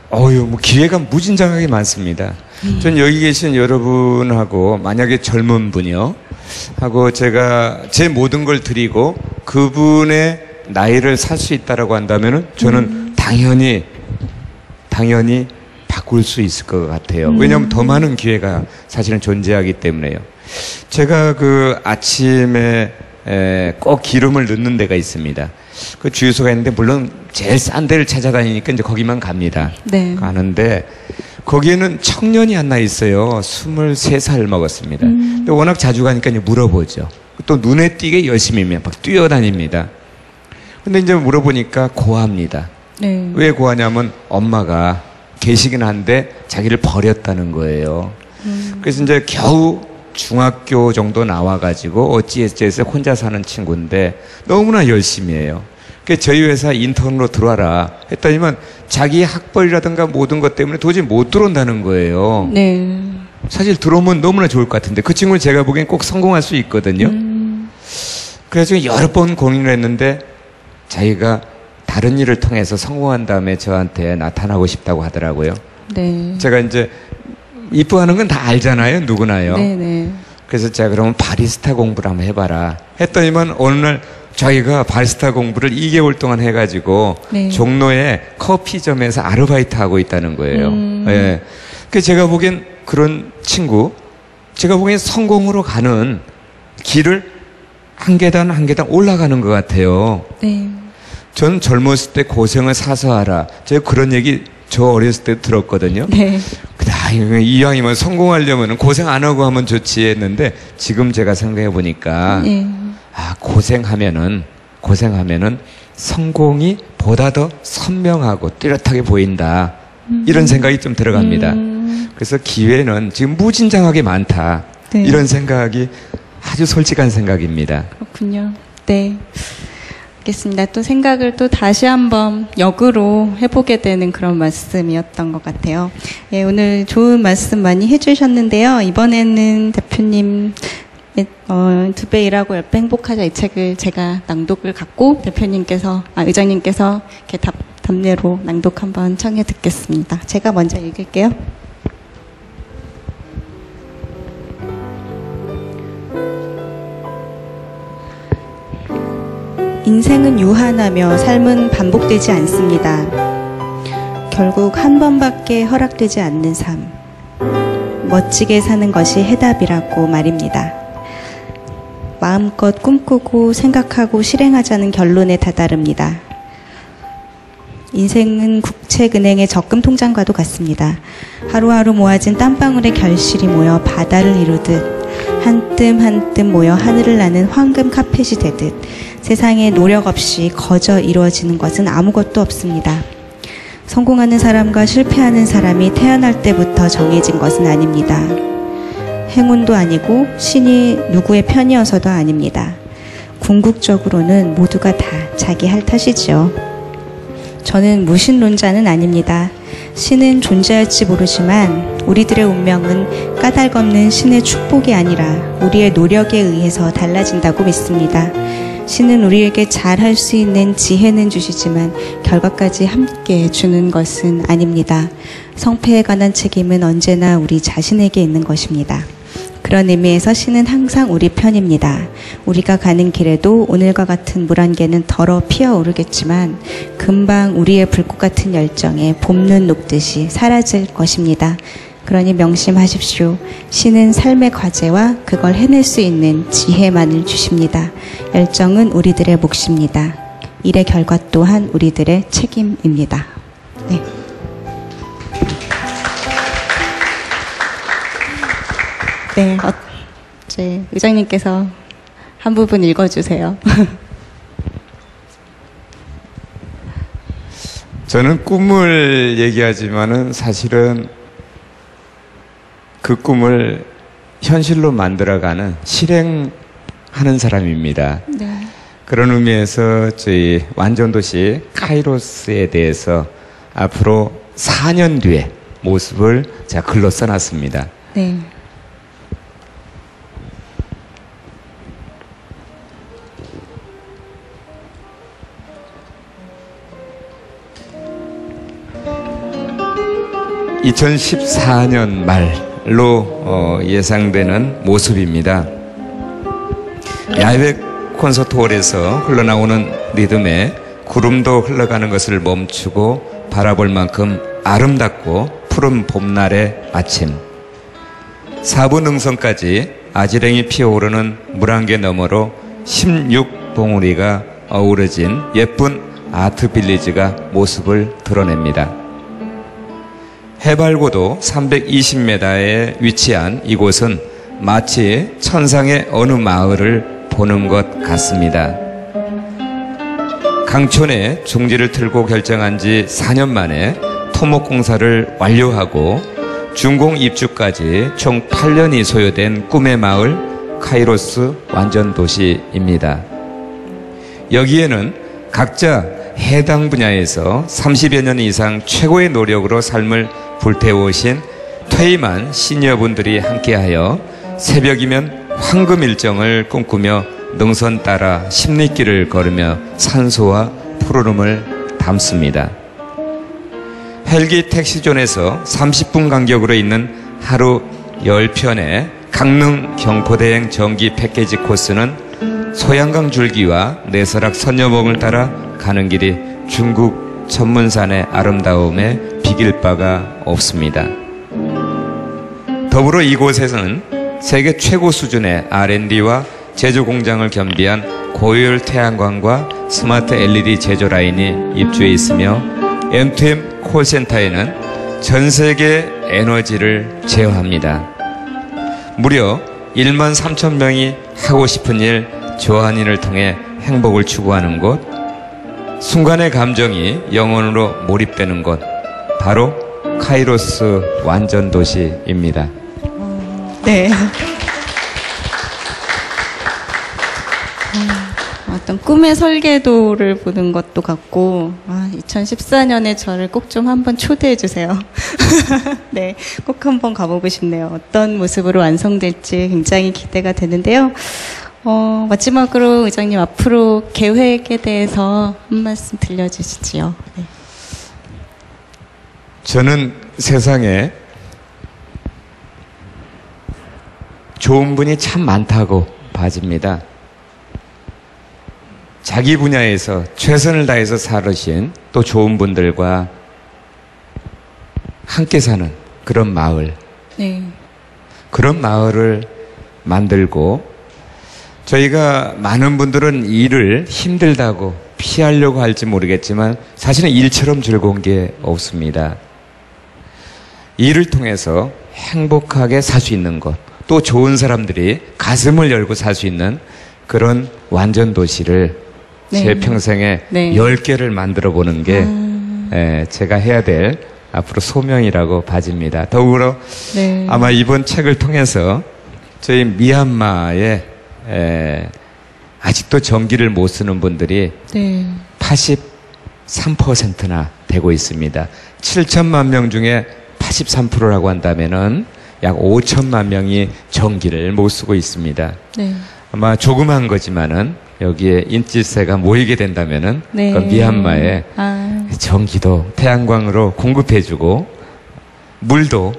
뭐 기회가 무진장하게 많습니다. 전 여기 계신 여러분하고 만약에 젊은 분이요 하고 제가 제 모든 걸 드리고 그분의 나이를 살 수 있다라고 한다면은 저는 당연히 바꿀 수 있을 것 같아요. 왜냐하면 더 많은 기회가 사실은 존재하기 때문에요. 제가 그 아침에 꼭 기름을 넣는 데가 있습니다. 그 주유소가 있는데 물론 제일 싼 데를 찾아다니니까 이제 거기만 갑니다. 네. 가는데 거기에는 청년이 하나 있어요. 23살 먹었습니다. 근데 워낙 자주 가니까 이제 물어보죠. 또 눈에 띄게 열심히 막 뛰어다닙니다. 근데 이제 물어보니까 고합니다. 네. 왜 고하냐면 엄마가 계시긴 한데 자기를 버렸다는 거예요. 그래서 이제 겨우 중학교 정도 나와가지고 어찌어찌해서 혼자 사는 친구인데 너무나 열심히 해요. 그래서 저희 회사 인턴으로 들어와라 했더니만 자기 학벌이라든가 모든 것 때문에 도저히 못 들어온다는 거예요. 네. 사실 들어오면 너무나 좋을 것 같은데 그 친구는 제가 보기엔 꼭 성공할 수 있거든요. 그래서 여러 번 고민을 했는데 자기가 다른 일을 통해서 성공한 다음에 저한테 나타나고 싶다고 하더라고요. 네. 제가 이제 이뻐하는 건 다 알잖아요. 누구나요. 네네. 그래서 제가 그러면 바리스타 공부를 한번 해봐라 했더니만 어느 날 자기가 바리스타 공부를 2개월 동안 해가지고 네. 종로에 커피점에서 아르바이트 하고 있다는 거예요. 예. 그래서 제가 보기엔 그런 친구, 제가 보기엔 성공으로 가는 길을 한 계단 한 계단 올라가는 것 같아요. 네. 전 젊었을 때 고생을 사서 하라. 제가 그런 얘기 저 어렸을 때 들었거든요. 네. 이왕이면 성공하려면 고생 안 하고 하면 좋지 했는데 지금 제가 생각해 보니까 네. 고생하면은 성공이 보다 더 선명하고 뚜렷하게 보인다. 이런 생각이 좀 들어갑니다. 그래서 기회는 지금 무진장하게 많다. 네. 이런 생각이 아주 솔직한 생각입니다. 그렇군요. 네. 알겠습니다. 또 생각을 또 다시 한번 역으로 해보게 되는 그런 말씀이었던 것 같아요. 예, 오늘 좋은 말씀 많이 해주셨는데요. 이번에는 대표님 2배 일하고 10배 행복하자 이 책을 제가 낭독을 갖고 의장님께서 이렇게 답례로 낭독 한번 청해 듣겠습니다. 제가 먼저 읽을게요. 인생은 유한하며 삶은 반복되지 않습니다. 결국 한 번밖에 허락되지 않는 삶. 멋지게 사는 것이 해답이라고 말입니다. 마음껏 꿈꾸고 생각하고 실행하자는 결론에 다다릅니다. 인생은 국책은행의 적금 통장과도 같습니다. 하루하루 모아진 땀방울의 결실이 모여 바다를 이루듯 한 뜸 한 뜸 모여 하늘을 나는 황금 카펫이 되듯 세상에 노력 없이 거저 이루어지는 것은 아무것도 없습니다. 성공하는 사람과 실패하는 사람이 태어날 때부터 정해진 것은 아닙니다. 행운도 아니고 신이 누구의 편이어서도 아닙니다. 궁극적으로는 모두가 다 자기 할 탓이죠. 저는 무신론자는 아닙니다. 신은 존재할지 모르지만 우리들의 운명은 까닭없는 신의 축복이 아니라 우리의 노력에 의해서 달라진다고 믿습니다. 신은 우리에게 잘할 수 있는 지혜는 주시지만 결과까지 함께 주는 것은 아닙니다. 성패에 관한 책임은 언제나 우리 자신에게 있는 것입니다. 그런 의미에서 신은 항상 우리 편입니다. 우리가 가는 길에도 오늘과 같은 물안개는 덜어 피어오르겠지만 금방 우리의 불꽃 같은 열정에 봄눈 녹듯이 사라질 것입니다. 그러니 명심하십시오. 신은 삶의 과제와 그걸 해낼 수 있는 지혜만을 주십니다. 열정은 우리들의 몫입니다. 일의 결과 또한 우리들의 책임입니다. 네. 네, 이제 의장님께서 한 부분 읽어주세요. 저는 꿈을 얘기하지만은 사실은 그 꿈을 현실로 만들어가는 실행하는 사람입니다. 네. 그런 의미에서 저희 완전도시 카이로스에 대해서 앞으로 4년 뒤의 모습을 제가 글로 써놨습니다. 네. (2014년) 말로 예상되는 모습입니다. 야외 콘서트홀에서 흘러나오는 리듬에 구름도 흘러가는 것을 멈추고 바라볼 만큼 아름답고 푸른 봄날의 아침, 4분 능선까지 아지랭이 피어오르는 물안개 너머로 16봉우리가 어우러진 예쁜 아트 빌리지가 모습을 드러냅니다. 해발고도 320m에 위치한 이곳은 마치 천상의 어느 마을을 보는 것 같습니다. 강촌에 중지를 틀고 결정한 지 4년 만에 토목공사를 완료하고 준공 입주까지 총 8년이 소요된 꿈의 마을 카이로스 완전도시입니다. 여기에는 각자 해당 분야에서 30여 년 이상 최고의 노력으로 삶을 불태우신 퇴임한 시니어분들이 함께하여 새벽이면 황금 일정을 꿈꾸며 능선 따라 십리길을 걸으며 산소와 푸르름을 담습니다. 헬기 택시존에서 30분 간격으로 있는 하루 10편의 강릉 경포대행 정기 패키지 코스는 소양강 줄기와 내설악 선녀봉을 따라 가는 길이 중국 천문산의 아름다움에 비길 바가 없습니다. 더불어 이곳에서는 세계 최고 수준의 R&D와 제조 공장을 겸비한 고효율 태양광과 스마트 LED 제조 라인이 입주해 있으며 M2M 콜센터에는 전 세계 에너지를 제어합니다. 무려 1만 3천 명이 하고 싶은 일, 좋아하는 일을 통해 행복을 추구하는 곳, 순간의 감정이 영혼으로 몰입되는 곳, 바로 카이로스 완전도시입니다. 네. 어떤 꿈의 설계도를 보는 것도 같고, 2014년에 저를 꼭 좀 한번 초대해 주세요. 네, 꼭 한번 가보고 싶네요. 어떤 모습으로 완성될지 굉장히 기대가 되는데요. 마지막으로 의장님 앞으로 계획에 대해서 한 말씀 들려주시지요. 네. 저는 세상에 좋은 분이 참 많다고 봐집니다. 자기 분야에서 최선을 다해서 살으신 또 좋은 분들과 함께 사는 그런 마을, 네. 그런 마을을 만들고, 저희가 많은 분들은 일을 힘들다고 피하려고 할지 모르겠지만 사실은 일처럼 즐거운 게 없습니다. 일을 통해서 행복하게 살 수 있는 것, 또 좋은 사람들이 가슴을 열고 살 수 있는 그런 완전 도시를 네. 제 평생에 네. 10개를 만들어 보는 게 제가 해야 될 앞으로 소명이라고 봐집니다. 더불어 네. 아마 이번 책을 통해서 저희 미얀마에 아직도 전기를 못 쓰는 분들이 네. 83%나 되고 있습니다. 7천만 명 중에 83%라고 한다면은 약 5천만 명이 전기를 못 쓰고 있습니다. 네. 아마 조그만 거지만은 여기에 인질세가 모이게 된다면은 네. 그 미얀마에 아. 전기도 태양광으로 공급해주고 물도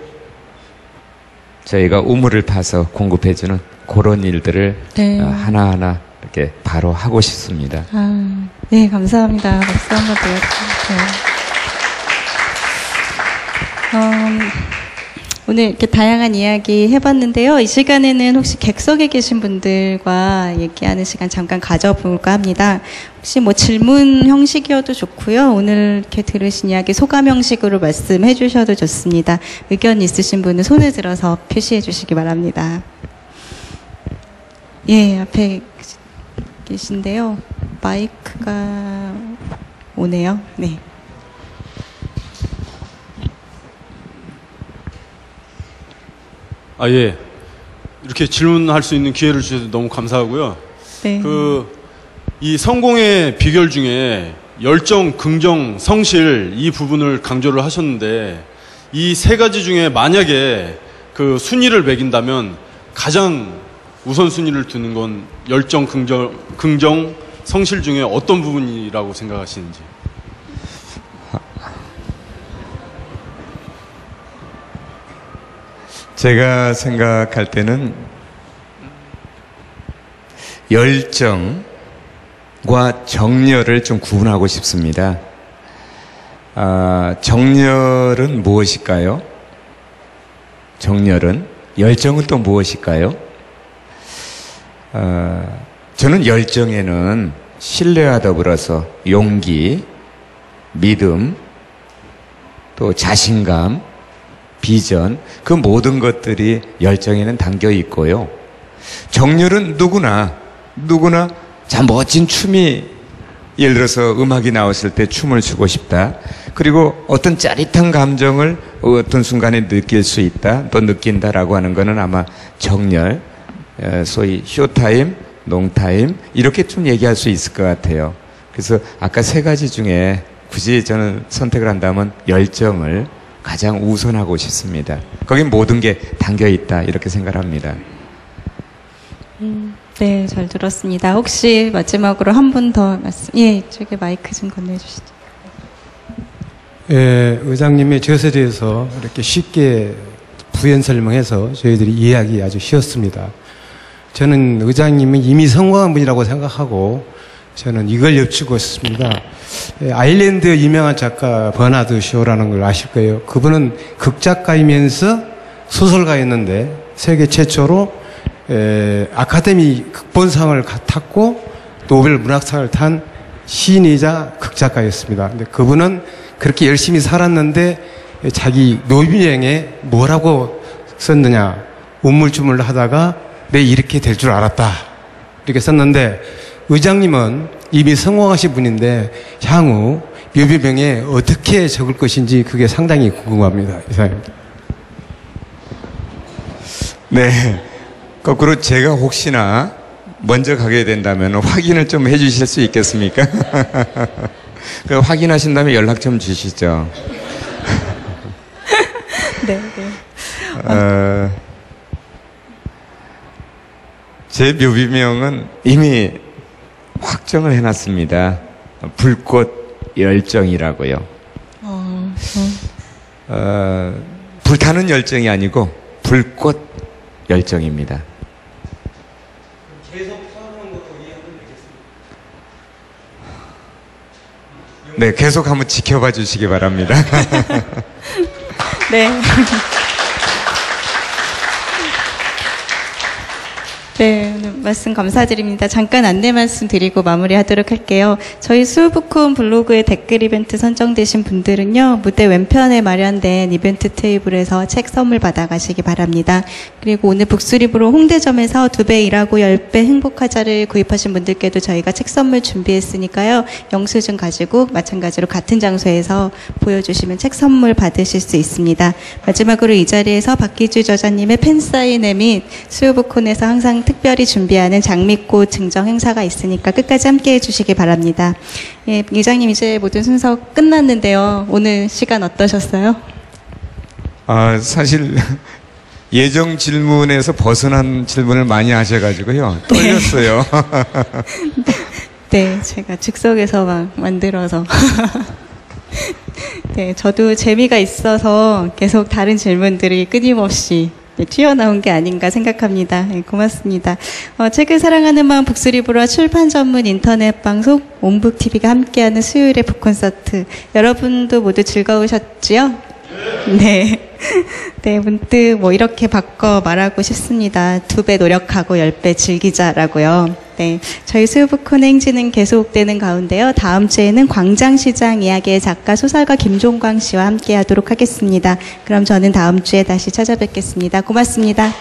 저희가 우물을 파서 공급해주는 그런 일들을 네. 하나하나 이렇게 바로 하고 싶습니다. 아, 네, 감사합니다. 박수 한번 드려주세요. 오늘 이렇게 다양한 이야기 해봤는데요. 이 시간에는 혹시 객석에 계신 분들과 얘기하는 시간 잠깐 가져볼까 합니다. 혹시 뭐 질문 형식이어도 좋고요. 오늘 이렇게 들으신 이야기 소감 형식으로 말씀해 주셔도 좋습니다. 의견 있으신 분은 손을 들어서 표시해 주시기 바랍니다. 예, 앞에 계신데요. 마이크가 오네요. 네. 아, 예. 이렇게 질문할 수 있는 기회를 주셔서 너무 감사하고요. 네. 이 성공의 비결 중에 열정, 긍정, 성실 이 부분을 강조를 하셨는데 이 세 가지 중에 만약에 그 순위를 매긴다면 가장 우선순위를 두는 건 열정, 긍정, 성실 중에 어떤 부분이라고 생각하시는지. 제가 생각할 때는 열정과 정열을 좀 구분하고 싶습니다. 정열은 무엇일까요? 정열은? 열정은 또 무엇일까요? 저는 열정에는 신뢰와 더불어서 용기, 믿음, 또 자신감, 비전, 그 모든 것들이 열정에는 담겨 있고요. 정열은 누구나 참 멋진 춤이, 예를 들어서 음악이 나왔을 때 춤을 추고 싶다. 그리고 어떤 짜릿한 감정을 어떤 순간에 느낄 수 있다, 또 느낀다라고 하는 거는 아마 정열, 소위 쇼타임, 롱타임 이렇게 좀 얘기할 수 있을 것 같아요. 그래서 아까 세 가지 중에 굳이 저는 선택을 한다면 열정을 가장 우선하고 싶습니다. 거긴 모든 게 담겨 있다 이렇게 생각합니다. 네, 잘 들었습니다. 혹시 마지막으로 한 분 더 말씀, 예, 이쪽에 마이크 좀 건네주시죠. 예, 의장님의 젖에 대해서 이렇게 쉽게 부연 설명해서 저희들이 이해하기 아주 쉬웠습니다. 저는 의장님이 이미 성공한 분이라고 생각하고 저는 이걸 여쭙고 싶습니다. 아일랜드 유명한 작가 버나드 쇼라는 걸 아실 거예요. 그분은 극작가이면서 소설가였는데 세계 최초로 아카데미 극본상을 탔고 노벨 문학상을 탄 시인이자 극작가였습니다. 근데 그분은 그렇게 열심히 살았는데 자기 노비명에 뭐라고 썼느냐, 우물쭈물 하다가 내 이렇게 될 줄 알았다 이렇게 썼는데, 의장님은 이미 성공하신 분인데 향후 묘비명에 어떻게 적을 것인지 그게 상당히 궁금합니다. 이상입니다. 네, 거꾸로 제가 혹시나 먼저 가게 된다면 확인을 좀 해주실 수 있겠습니까? 그 확인하신 다음에 연락 좀 주시죠. 네, 네. 제 묘비명은 이미 확정을 해놨습니다. 불꽃 열정이라고요. 불타는 열정이 아니고 불꽃 열정입니다. 계속 서는 것도 이해하면 되겠습니다. 네, 계속 한번 지켜봐 주시기 바랍니다. 네. 네, 오늘 말씀 감사드립니다. 잠깐 안내 말씀 드리고 마무리하도록 할게요. 저희 수요부콘 블로그에 댓글 이벤트 선정되신 분들은요, 무대 왼편에 마련된 이벤트 테이블에서 책 선물 받아가시기 바랍니다. 그리고 오늘 북수립으로 홍대점에서 2배 일하고 10배 행복하자를 구입하신 분들께도 저희가 책 선물 준비했으니까요, 영수증 가지고 마찬가지로 같은 장소에서 보여주시면 책 선물 받으실 수 있습니다. 마지막으로 이 자리에서 박기주 저자님의 팬사인회 및 수요부콘에서 항상 특별히 준비하는 장미꽃 증정 행사가 있으니까 끝까지 함께 해주시기 바랍니다. 예, 이장님 이제 모든 순서 끝났는데요. 오늘 시간 어떠셨어요? 사실 예정 질문에서 벗어난 질문을 많이 하셔가지고요. 떨렸어요. 네, 제가 즉석에서 막 만들어서. 네, 저도 재미가 있어서 계속 다른 질문들이 끊임없이 튀어나온 게 아닌가 생각합니다. 네, 고맙습니다. 책을 사랑하는 마음 북수립으로 출판 전문 인터넷 방송 온북TV가 함께하는 수요일의 북콘서트. 여러분도 모두 즐거우셨지요? 네. 네, 문득 이렇게 바꿔 말하고 싶습니다. 2배 노력하고 10배 즐기자라고요. 네. 저희 수요부콘 행진은 계속되는 가운데요. 다음 주에는 광장시장 이야기의 작가 소설가 김종광 씨와 함께 하도록 하겠습니다. 그럼 저는 다음 주에 다시 찾아뵙겠습니다. 고맙습니다.